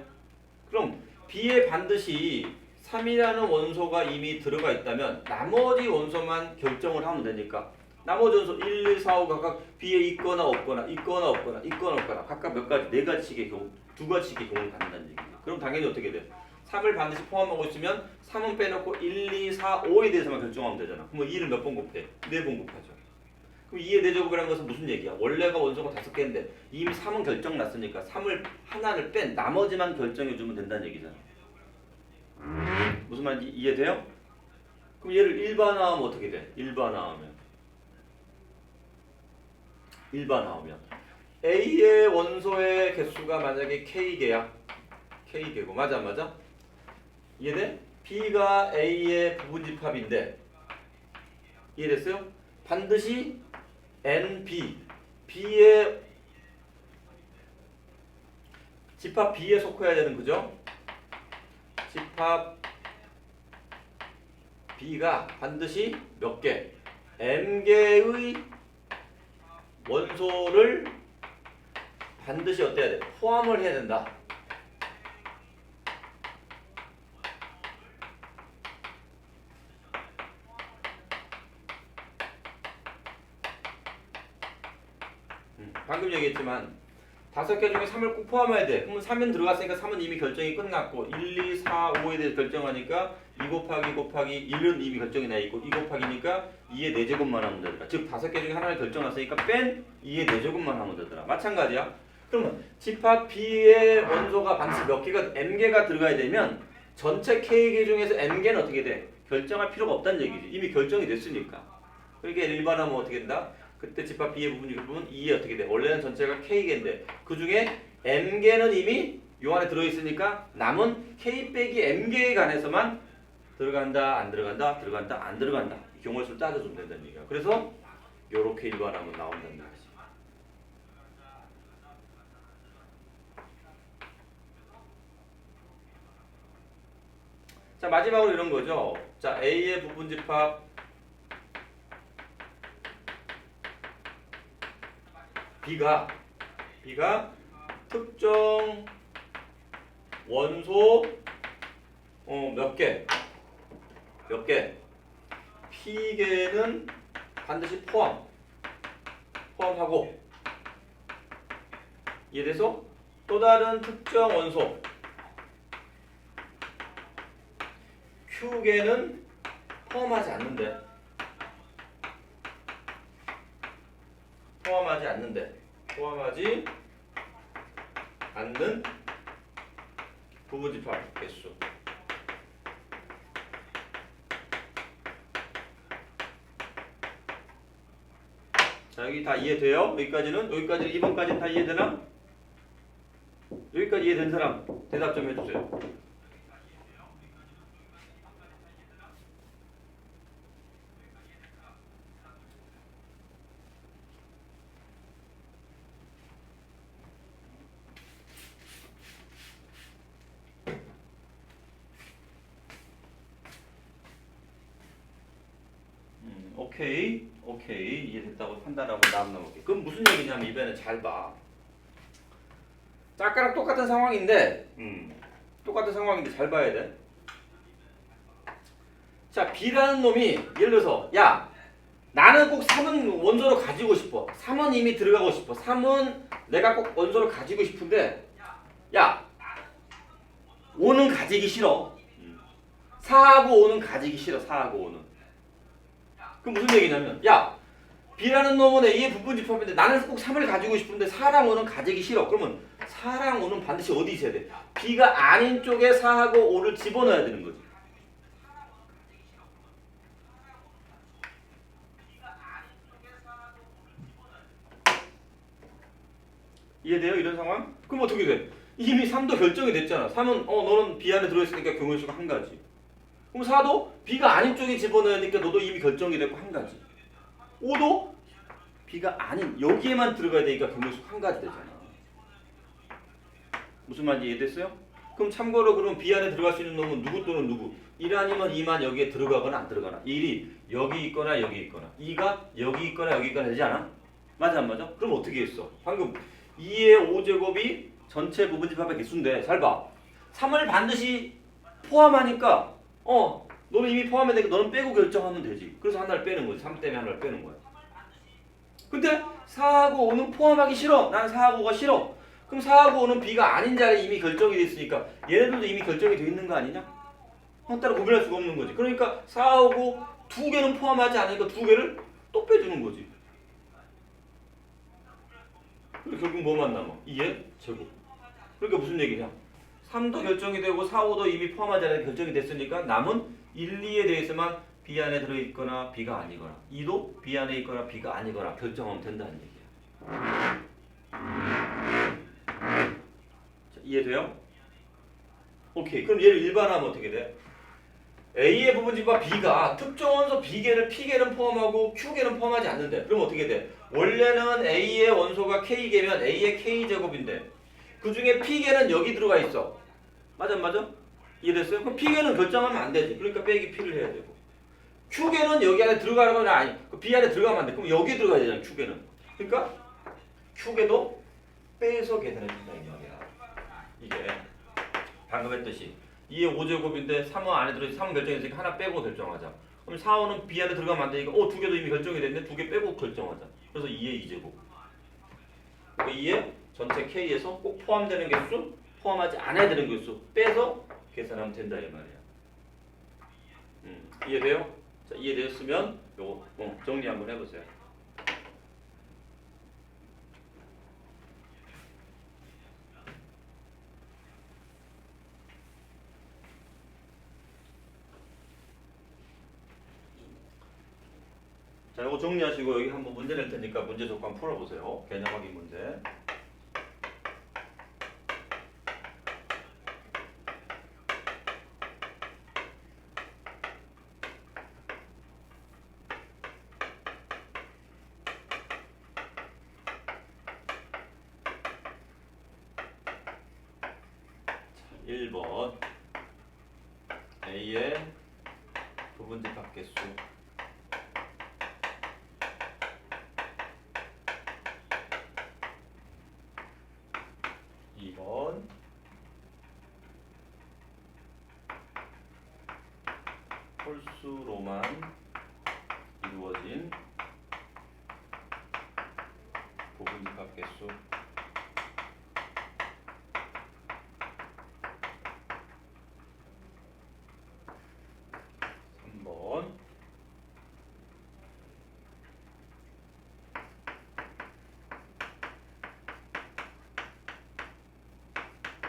그럼 B에 반드시 3이라는 원소가 이미 들어가 있다면 나머지 원소만 결정을 하면 되니까 나머지 원소 1, 2, 4, 5 각각 B에 있거나 없거나 각각 몇 가지? 네 가지씩의 경우, 두 가지씩의 경우를 갖는다는 얘기죠. 그럼 당연히 어떻게 돼? 3을 반드시 포함하고 있으면 3은 빼놓고 1, 2, 4, 5에 대해서만 결정하면 되잖아. 그럼 2를 몇 번 곱해? 4번 곱하죠. 그럼 2의 4제곱이라는 것은 무슨 얘기야? 원래가 원소가 5개인데 이미 3은 결정 났으니까 3을 하나를 뺀 나머지만 결정해주면 된다는 얘기잖아. 무슨 말인지 이해돼요? 그럼 얘를 일반화하면 어떻게 돼? 일반화하면 A의 원소의 개수가 만약에 K개야. K개고 맞아 안 맞아? 이해돼? B가 A의 부분집합인데 이해됐어요? 반드시 NB B의 집합 B에 속해야 되는 거죠? 집합 B가 반드시 몇 개? M개의 원소를 반드시 어때야 돼? 포함을 해야 된다. 방금 얘기했지만 5개 중에 3을 꼭 포함해야 돼. 그러면 3은 들어갔으니까 3은 이미 결정이 끝났고 1, 2, 4, 5에 대해서 결정하니까 2 곱하기 1은 이미 결정이 나 있고 2 곱하기니까 2의 4제곱만 하면 되더라. 즉 5개 중에 하나를 결정했으니까 뺀 2의 4제곱만 하면 되더라. 마찬가지야. 그러면 집합 B의 원소가 반드시 몇 개가 M개가 들어가야 되면 전체 K개 중에서 M개는 어떻게 돼? 결정할 필요가 없다는 얘기지. 이미 결정이 됐으니까. 그러니까 일반하면 어떻게 된다? 그때 집합 B의 부분은 2에 어떻게 돼? 원래는 전체가 K개인데 그 중에 M개는 이미 요 안에 들어있으니까 남은 K 빼기 M개에 관해서만 들어간다, 안 들어간다, 들어간다, 안 들어간다. 경우의 수를 따져주면 된다는 얘기야. 그래서 요렇게 일반하면 나온다는 얘기지. 자, 마지막으로 이런 거죠. 자, A의 부분집합 B가 특정 원소 몇 개 P개는 반드시 포함하고 이해돼서 또 다른 특정 원소 Q개는 포함하지 않는 부분집합 개수. 자, 여기 다 이해돼요? 여기까지는 2번까지는 다 이해되나? 여기까지 이해된 사람 대답 좀 해주세요. 오케이 이해됐다고 판단하고 다음 넘어갈게. 그럼 무슨 얘기냐면 이번에 잘 봐. 아까랑 똑같은 상황인데 잘 봐야 돼. 자, B라는 놈이 예를 들어서 야 나는 꼭 3은 원소로 가지고 싶어. 3은 이미 들어가고 싶어. 3은 내가 꼭 원소로 가지고 싶은데 야 5는 가지기 싫어. 4하고 5는 가지기 싫어. 4하고 5는. 그럼 무슨 얘기냐면 야 B라는 놈은 A의 부분집합인데 나는 꼭 3을 가지고 싶은데 4랑 5는 가지기 싫어. 그러면 4랑 5는 반드시 어디 있어야 돼? B가 아닌 쪽에 4하고 5를 집어넣어야 되는 거지. 이해돼요? 이런 상황? 그럼 어떻게 돼? 이미 3도 결정이 됐잖아. 3은 너는 B 안에 들어있으니까 경우의 수가 한 가지. 그럼 4도 B가 아닌 쪽에 집어넣으니까 너도 이미 결정이 됐고 한 가지. 5도 B가 아닌 여기에만 들어가야 되니까 경우의 수가 한 가지 되잖아. 무슨 말인지 이해됐어요? 그럼 참고로 그럼 B 안에 들어갈 수 있는 놈은 누구 또는 누구? 1 아니면 2만 여기에 들어가거나 안 들어가나. 1이 여기 있거나 여기 있거나 2가 여기 있거나 여기 있거나 되지 않아? 맞아 안 맞아? 그럼 어떻게 했어? 방금 2의 5제곱이 전체 부분집합의 개수인데 잘 봐. 3을 반드시 포함하니까 너는 이미 포함했으니까 너는 빼고 결정하면 되지. 그래서 하나를 빼는 거지. 3 때문에 하나를 빼는 거야. 근데 4하고 5는 포함하기 싫어. 난 4하고 5가 싫어. 그럼 4하고 5는 B가 아닌 자리에 이미 결정이 돼 있으니까 얘네들도 이미 결정이 돼 있는 거 아니냐? 따라 구별할 수가 없는 거지. 그러니까 4하고 두 개는 포함하지 않으니까 두 개를 또 빼주는 거지. 그리고 결국 뭐만 남아? 2의 제곱. 그러니까 무슨 얘기냐? 3도 결정이 되고 4, 5도 이미 포함하지 않은 결정이 됐으니까 남은 1, 2에 대해서만 B 안에 들어있거나 B가 아니거나 2도 B 안에 있거나 B가 아니거나 결정하면 된다는 얘기야. 자, 이해돼요? 오케이. 그럼 얘를 일반화하면 어떻게 돼? A의 부분집과 B가 특정 원소 B개를 P개는 포함하고 Q개는 포함하지 않는데 그럼 어떻게 돼? 원래는 A의 원소가 K개면 A의 K제곱인데 그 중에 P개는 여기 들어가 있어. 맞아 맞아? 이해됐어요? 그럼 P개는 결정하면 안 되지. 그러니까 빼기 P를 해야 되고 Q개는 여기 안에 들어가는 건 아니 B 안에 들어가면 안 돼. 그럼 여기 들어가야 되잖아 Q개는. 그러니까 Q개도 빼서 계산해준다 이 말이야. 이게 방금 했듯이 2의 5제곱인데 3은 안에 들어있어 3은 결정했으니까 하나 빼고 결정하자. 그럼 4, 5는 B 안에 들어가면 안 되니까 두 개도 이미 결정이 됐는데 두 개 빼고 결정하자. 그래서 2의 2제곱. 그러니까 2의 전체 K에서 꼭 포함되는 개수, 포함하지 않아야 되는 개수 빼서 계산하면 된다 이 말이야. 이해돼요? 자, 이해되었으면 요거 정리 한번 해보세요. 자, 이거 정리하시고 여기 한번 문제 낼 테니까 문제 조건 풀어보세요. 개념 확인 문제. 자, 1번 A의 부분집합 개수 2번 홀수로만 이루어진 부분집합 개수 3번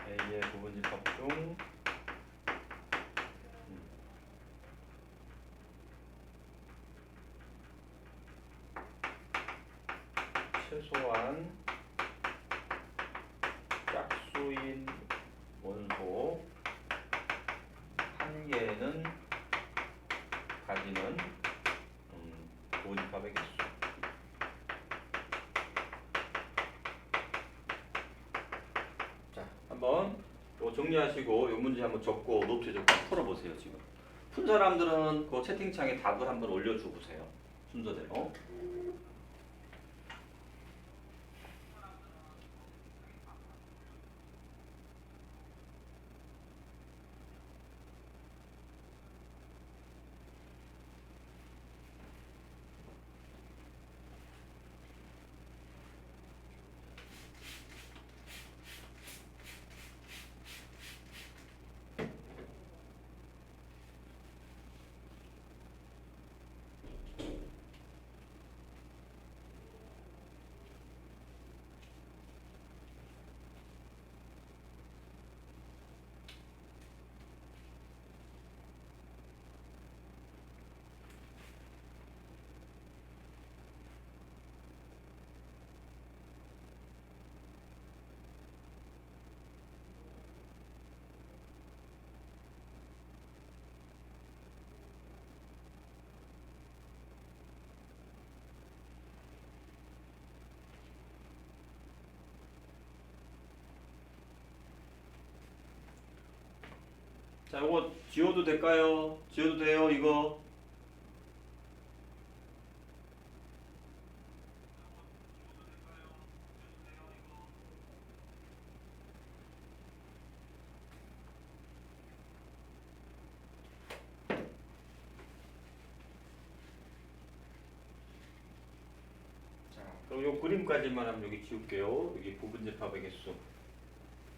A의 부분집합 중 최소한 짝수인 원소 한 개는 가지는 부분집합의 개수. 자, 한번 이거 정리하시고 이 문제 한번 적고 노트 적고 풀어보세요. 지금 푼 사람들은 그 채팅창에 답을 한번 올려줘 보세요. 순서대로. 자, 이거 지워도 될까요? 지워도 돼요, 이거? 자, 그럼 요 그림까지만 하면 여기 지울게요. 여기 부분집합의 개수.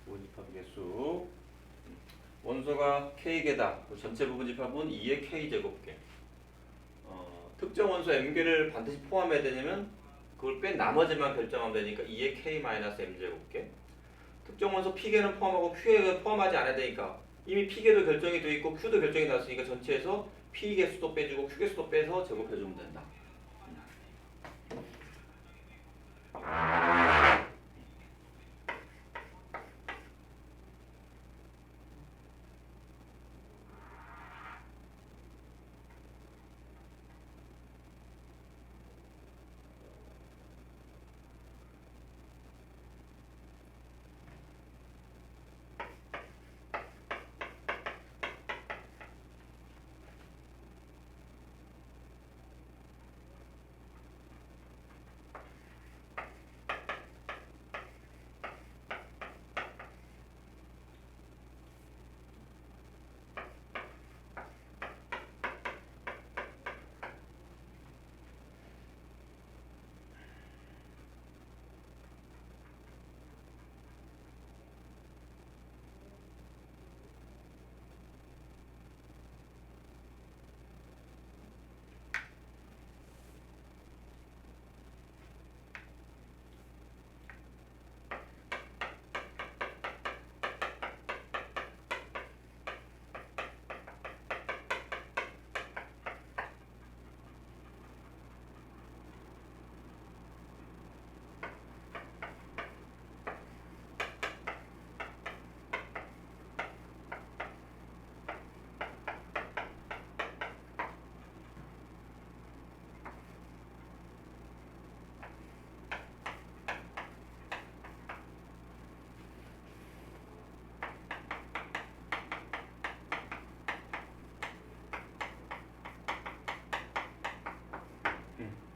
부분집합 개수. 원소가 K개다. 전체 부분집합은 2의 K제곱개. 특정 원소 M개를 반드시 포함해야 되냐면 그걸 뺀 나머지만 결정하면 되니까 2의 K-M제곱개. 특정 원소 P개는 포함하고 Q개는 포함하지 않아야 되니까 이미 P개도 결정이 돼 있고 Q도 결정이 났으니까 전체에서 P 개수도 빼주고 Q 개수도 빼서 제곱해주면 된다.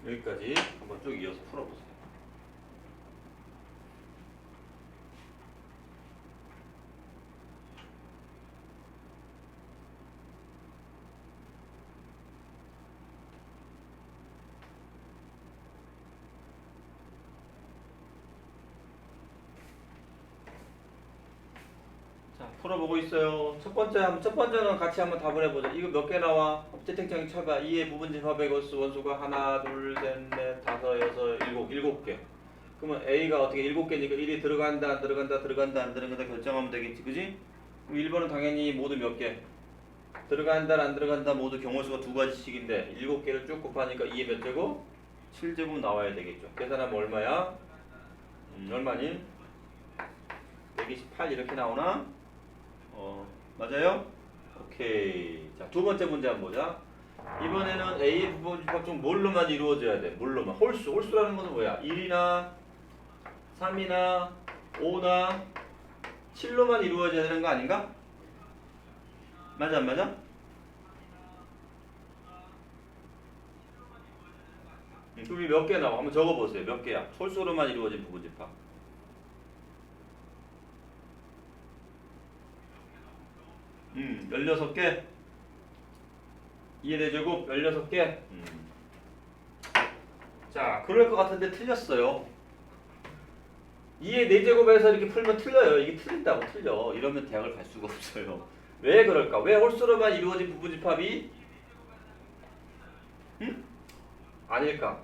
여기까지 한번 쭉 이어서 풀어보세요. 자, 풀어보고 있어요. 첫 번째는 같이 한번 답을 해보자. 이거 몇 개 나와? 채팅창에 쳐봐. 2의 부분집합의 원소가 하나, 둘, 셋, 넷, 다섯, 여섯, 일곱 개. 그러면 A가 어떻게 7개니까 1이 들어간다, 안 들어간다, 들어간다, 안 들어간다 결정하면 되겠지, 그지? 그럼 1번은 당연히 모두 몇 개? 들어간다, 안 들어간다 모두 경우수가 두 가지씩인데 7개를 쭉 곱하니까 2의 몇 제곱? 7제곱 나와야 되겠죠. 계산하면 얼마야? 얼마니? 128 이렇게 나오나? 맞아요? 오케이. 자, 두 번째 문제 한번 보자. 이번에는 A의 부분집합 중 뭘로만 이루어져야 돼? 뭘로만? 홀수라는 것은 뭐야? 1이나 3이나 5나 7로만 이루어져야 되는 거 아닌가? 맞아 안 맞아? 그럼 몇 개 나와? 한번 적어보세요. 몇 개야? 홀수로만 이루어진 부분집합. 16개? 2의 4제곱 16개? 자, 그럴 것 같은데 틀렸어요. 2의 4제곱에서 이렇게 풀면 틀려요. 이게 틀린다고 틀려. 이러면 대학을 갈 수가 없어요. 왜 그럴까? 왜 홀수로만 이루어진 부분집합이 아닐까?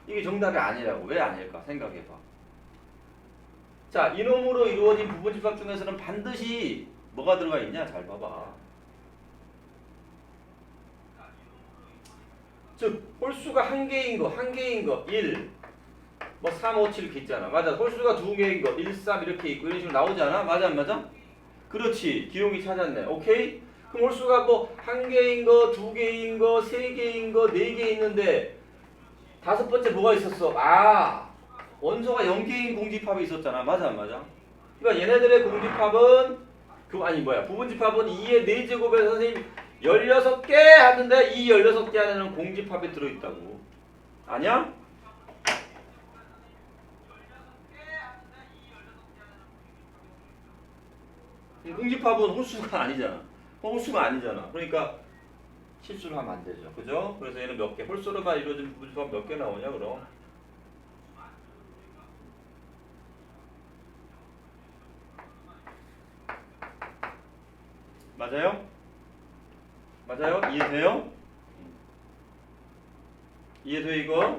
이게 정답이 아니라고. 왜 아닐까? 생각해봐. 자, 이놈으로 이루어진 부분집합 중에서는 반드시 뭐가 들어가 있냐? 잘 봐봐. 즉 홀수가 한 개인 거 1, 뭐 3, 5, 7 이렇게 있잖아. 맞아. 홀수가 두 개인 거 1, 3 이렇게 있고 이런 식으로 나오지 않아? 맞아 안 맞아? 그렇지. 기용이 찾았네. 오케이? 그럼 홀수가 뭐 한 개인 거, 두 개인 거, 세 개인 거, 네 개 있는데 다섯 번째 뭐가 있었어? 아, 원소가 0개인 공집합이 있었잖아. 맞아 안 맞아? 그러니까 얘네들의 공집합은 부분집합은 2의 4제곱에 선생님 16개 하는데 이 16개 안에는 공집합이 들어있다고. 아니야? 공집합은 홀수가 아니잖아. 홀수가 아니잖아. 그러니까 실수를 하면 안 되죠. 그죠? 그래서 얘는 몇 개? 홀수로만 이루어진 부분집합 몇 개 나오냐 그럼? 맞아요? 맞아요? 이해돼요? 이해돼 이거?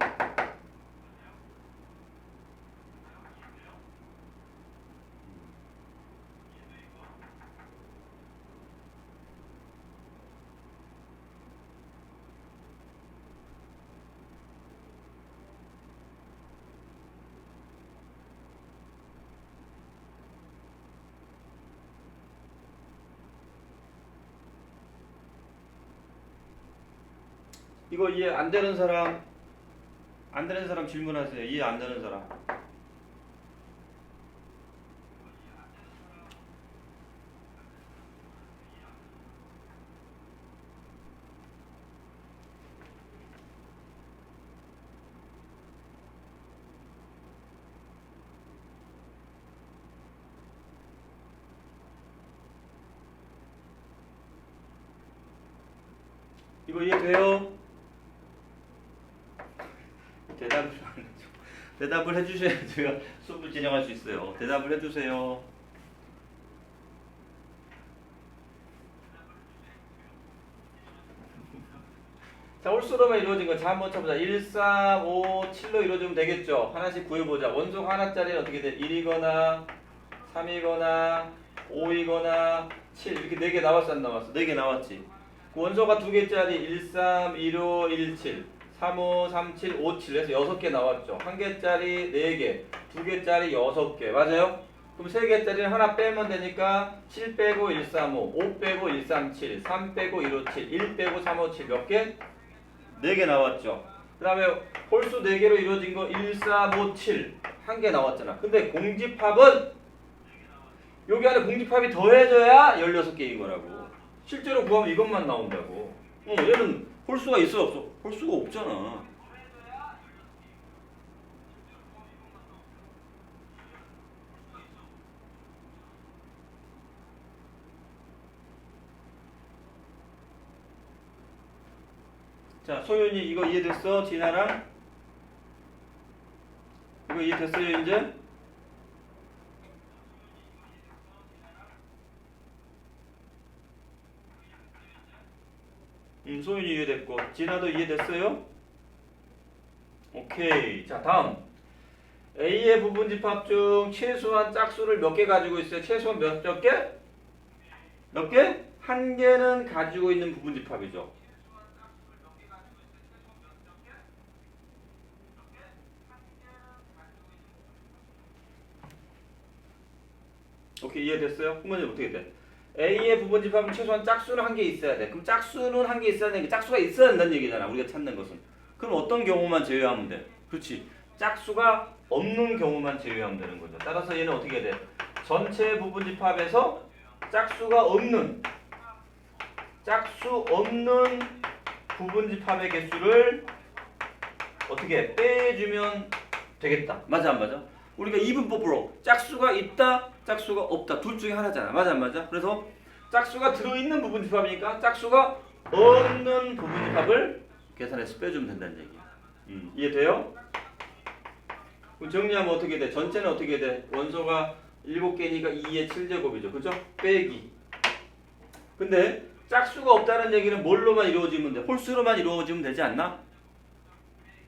이거 이해 안 되는 사람, 안 되는 사람 질문하세요. 이해 안 되는 사람. 이거 이해돼요? 대답을 안 해줘. 대답을 해주셔야 제가 수업을 진행할 수 있어요. 대답을 해주세요. 자, 홀수로만 이루어진 거. 자, 한번 쳐보자. 1, 3, 5, 7로 이루어지면 되겠죠. 하나씩 구해보자. 원소가 하나짜리는 어떻게 돼? 1이거나 3이거나 5이거나 7 이렇게 4개 나왔어 안 나왔어? 4개 나왔지. 그 원소가 2개짜리 1, 3, 1, 5, 1, 7 3, 5, 3, 7, 5, 7 해서 6개 나왔죠. 1개짜리 4개 2개짜리 6개 맞아요? 그럼 3개짜리는 하나 빼면 되니까 7 빼고 1, 3, 5 5 빼고 1, 3, 7 3 빼고 1, 5, 7 1 빼고 3, 5, 7 몇 개? 4개 나왔죠. 그 다음에 홀수 4개로 이루어진 거 1, 4, 5, 7 한 개 나왔잖아. 근데 공집합은 여기 안에 공집합이 더해져야 16개인 거라고. 실제로 구하면 이것만 나온다고. 얘는 홀수가 있어 없어? 홀수가 없잖아. 자, 소윤이 이거 이해됐어? 진아랑? 이거 이해됐어요 이제? 소윤이 이해됐고 진아도 이해됐어요? 오케이. 자, 다음 A의 부분집합 중 최소한 짝수를 몇 개 가지고 있어요? 최소한 몇 개? 몇 개? 한 개는 가지고 있는 부분집합이죠. 오케이, 이해됐어요? 그러면 어떻게 돼? A의 부분집합은 최소한 짝수는 한 개 있어야 돼. 그럼 짝수는 한 개 있어야 되는 게 짝수가 있어야 된다는 얘기잖아. 우리가 찾는 것은. 그럼 어떤 경우만 제외하면 돼? 그렇지. 짝수가 없는 경우만 제외하면 되는 거죠. 따라서 얘는 어떻게 돼? 전체 부분집합에서 짝수가 없는 부분집합의 개수를 어떻게 빼주면 되겠다. 맞아 안 맞아? 우리가 이분법으로 짝수가 있다, 짝수가 없다. 둘 중에 하나잖아. 맞아 안 맞아? 그래서 짝수가 들어있는 부분집합이니까 짝수가 없는 부분집합을 계산해서 빼주면 된다는 얘기야. 이해돼요? 그럼 정리하면 어떻게 돼? 전체는 어떻게 돼? 원소가 7개니까 2의 7제곱이죠. 그죠? 빼기. 근데 짝수가 없다는 얘기는 뭘로만 이루어지면 돼? 홀수로만 이루어지면 되지 않나?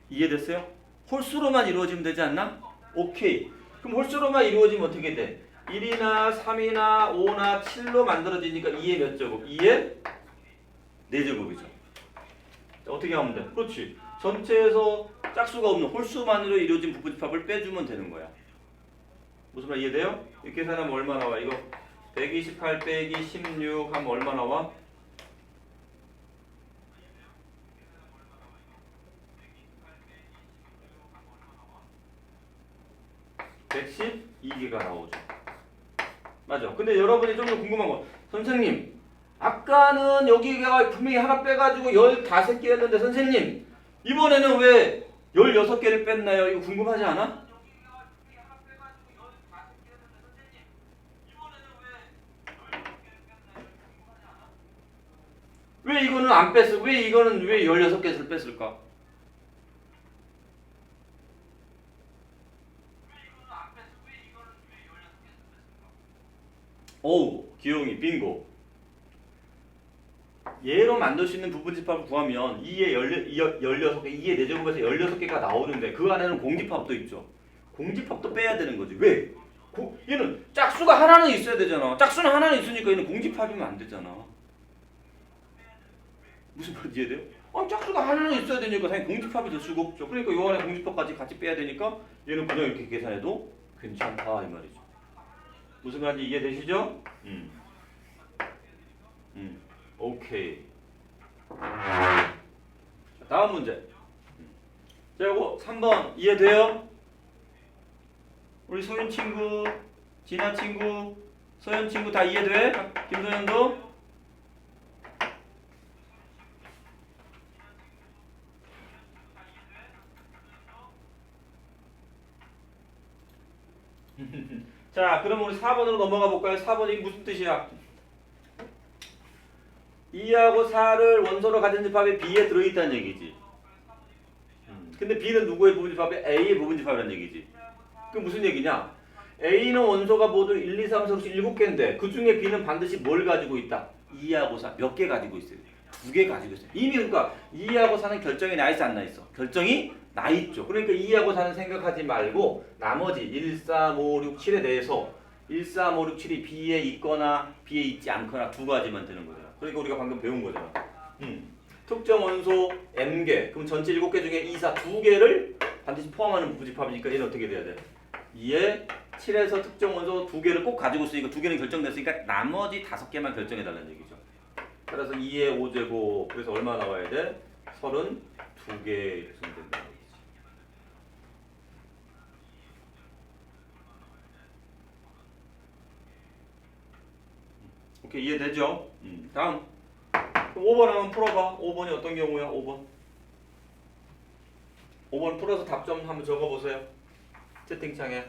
이해됐어요? 홀수로만 이루어지면 되지 않나? 오케이. 그럼 홀수로만 이루어지면 어떻게 돼? 1이나 3이나 5나 7로 만들어지니까 2의 몇 제곱? 2의 4제곱이죠. 어떻게 하면 돼? 그렇지. 전체에서 짝수가 없는 홀수만으로 이루어진 부분집합을 빼주면 되는 거야. 무슨 말 이해돼요? 이렇게 계산하면 얼마 나와? 이거 128 빼기 16 하면 얼마 나와? 112개가 나오죠. 맞아. 근데 여러분이 좀 더 궁금한 거. 선생님, 아까는 여기가 분명히 하나 빼가지고 15개였는데 선생님, 이번에는 왜 16개를 뺐나요? 이거 궁금하지 않아? 왜 이거는 안 뺐어? 왜 이거는 왜 16개를 뺐을까? 오우, 기용이 빙고. 얘로 만들 수 있는 부분집합을 구하면 2에 16개, 2에 4제곱에서 16개가 나오는데 그 안에는 공집합도 있죠. 공집합도 빼야 되는 거지. 왜? 얘는 짝수가 하나는 있어야 되잖아. 짝수는 하나는 있으니까 얘는 공집합이면 안 되잖아. 무슨 말인지 이해돼요? 짝수가 하나는 있어야 되니까 당연히 공집합이 될 수가 없죠. 그러니까 요 안에 공집합까지 같이 빼야 되니까 얘는 그냥 이렇게 계산해도 괜찮다 이 말이죠. 무슨 말인지 이해되시죠? 오케이. 자, 다음 문제. 자, 이거 3번 이해돼요? 우리 소윤 친구, 진아 친구, 서현 친구 다 이해돼? 김도현도? 자, 그럼 우리 4번으로 넘어가 볼까요? 4번이 무슨 뜻이야? 2하고 4를 원소로 가진 집합이 B에 들어있다는 얘기지. 근데 B는 누구의 부분집합이? A의 부분집합이라는 얘기지. 그 무슨 얘기냐? A는 원소가 모두 1, 2, 3, 4, 5, 7개인데 그 중에 B는 반드시 뭘 가지고 있다? 2하고 4 몇 개 가지고 있어요? 2개 가지고 있어요. 이미 그러니까 2하고 4는 결정이 나 있어 안 나 있어? 결정이 나 있죠. 그러니까 2하고 4는 생각하지 말고 나머지 1, 3, 5, 6, 7에 대해서 1, 3, 5, 6, 7이 B에 있거나 B에 있지 않거나 두 가지만 되는 거잖아. 그러니까 우리가 방금 배운 거잖아. 특정 원소 M개, 그럼 전체 7개 중에 2, 4, 2개를 반드시 포함하는 부집합이니까 얘는 어떻게 돼야 돼? 2에 7에서 특정 원소 2개를 꼭 가지고 있으니까 2개는 결정됐으니까 나머지 5개만 결정해달라는 얘기죠. 따라서 2의 5제곱, 그래서 얼마 나와야 돼? 32개 이렇게 쓰면 된다. 오케이, 이해되죠? 다음. 그럼 5번 한번 풀어봐. 5번이 어떤 경우야? 5번. 5번 풀어서 답 좀 한번 적어보세요. 채팅창에.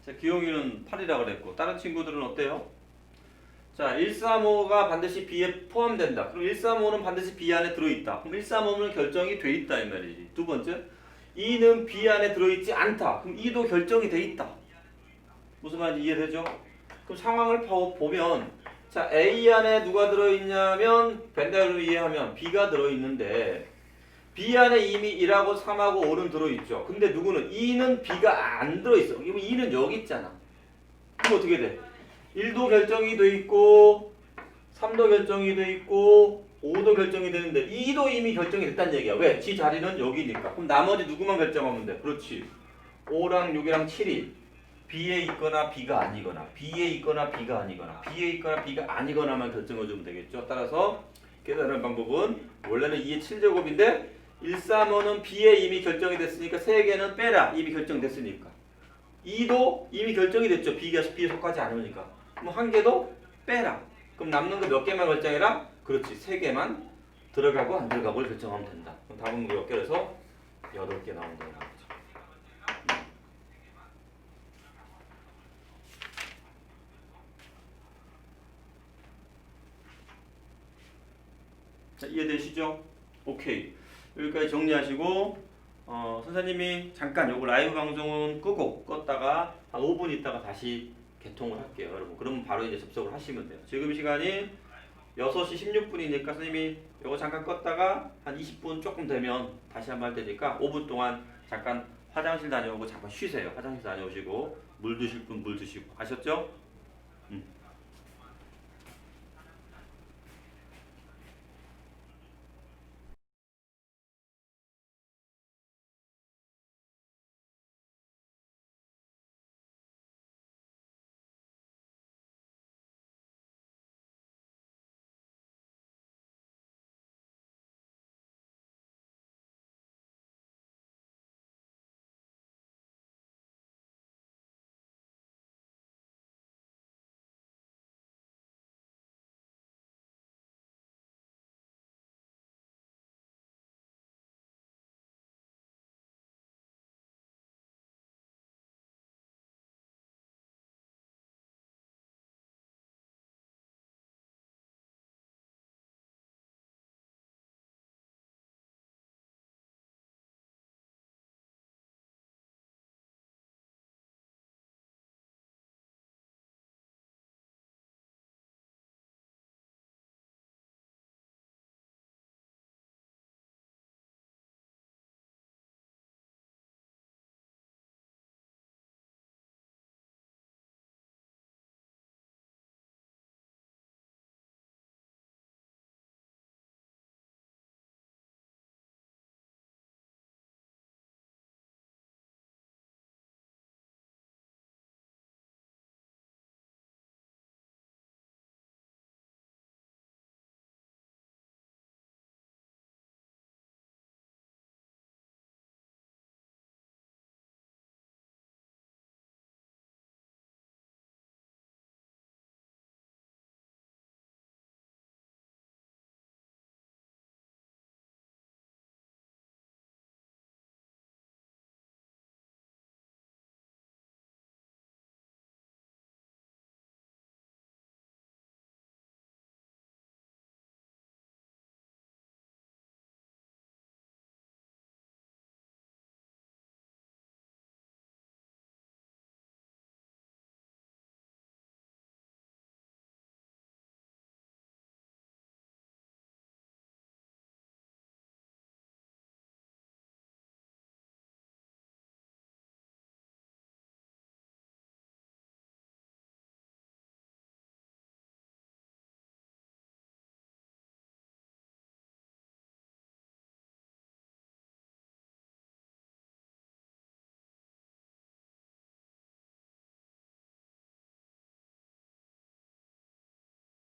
자, 기용이는 8이라고 그랬고 다른 친구들은 어때요? 자, 135가 반드시 B에 포함된다. 그럼 135는 반드시 B 안에 들어있다. 그럼 135는 결정이 돼 있다 이 말이지. 두 번째, 2는 B 안에 들어있지 않다. 그럼 2도 결정이 돼 있다. 무슨 말인지 이해되죠? 그럼 상황을 보면 자, A 안에 누가 들어있냐면 벤다이로 이해하면 B가 들어있는데 B 안에 이미 1하고 3하고 5는 들어있죠. 근데 누구는 2는 B가 안 들어있어. 그러면 2는 여기 있잖아. 그럼 어떻게 돼? 1도 결정이 돼 있고 3도 결정이 돼 있고 5도 결정이 되는데 2도 이미 결정이 됐다는 얘기야. 왜? 지 자리는 여기니까. 그럼 나머지 누구만 결정하면 돼? 그렇지. 5랑 6이랑 7이 B에 있거나 B가 아니거나 B에 있거나 B가 아니거나 B에 있거나 B가 아니거나만 결정해주면 되겠죠. 따라서 계산하는 방법은 원래는 2의 7제곱인데 135는 B에 이미 결정이 됐으니까 3개는 빼라. 이미 결정됐으니까. 2도 이미 결정이 됐죠. B에 속하지 않으니까. 그럼 1개도 빼라. 그럼 남는 거 몇 개만 결정해라? 그렇지. 3개만 들어가고 안 들어가고를 결정하면 된다. 그럼 답은 몇 개에서 8개 나온다는 거죠. 자, 이해되시죠? 오케이. 여기까지 정리하시고 선생님이 잠깐 요거 라이브 방송은 끄고 껐다가 한 5분 있다가 다시 개통을 할게요. 여러분 그러면 바로 이제 접속을 하시면 돼요. 지금 시간이 6시 16분이니까 선생님이 요거 잠깐 껐다가 한 20분 조금 되면 다시 한번 할 테니까 5분 동안 잠깐 화장실 다녀오고 잠깐 쉬세요. 화장실 다녀오시고 물 드실 분 물 드시고 아셨죠?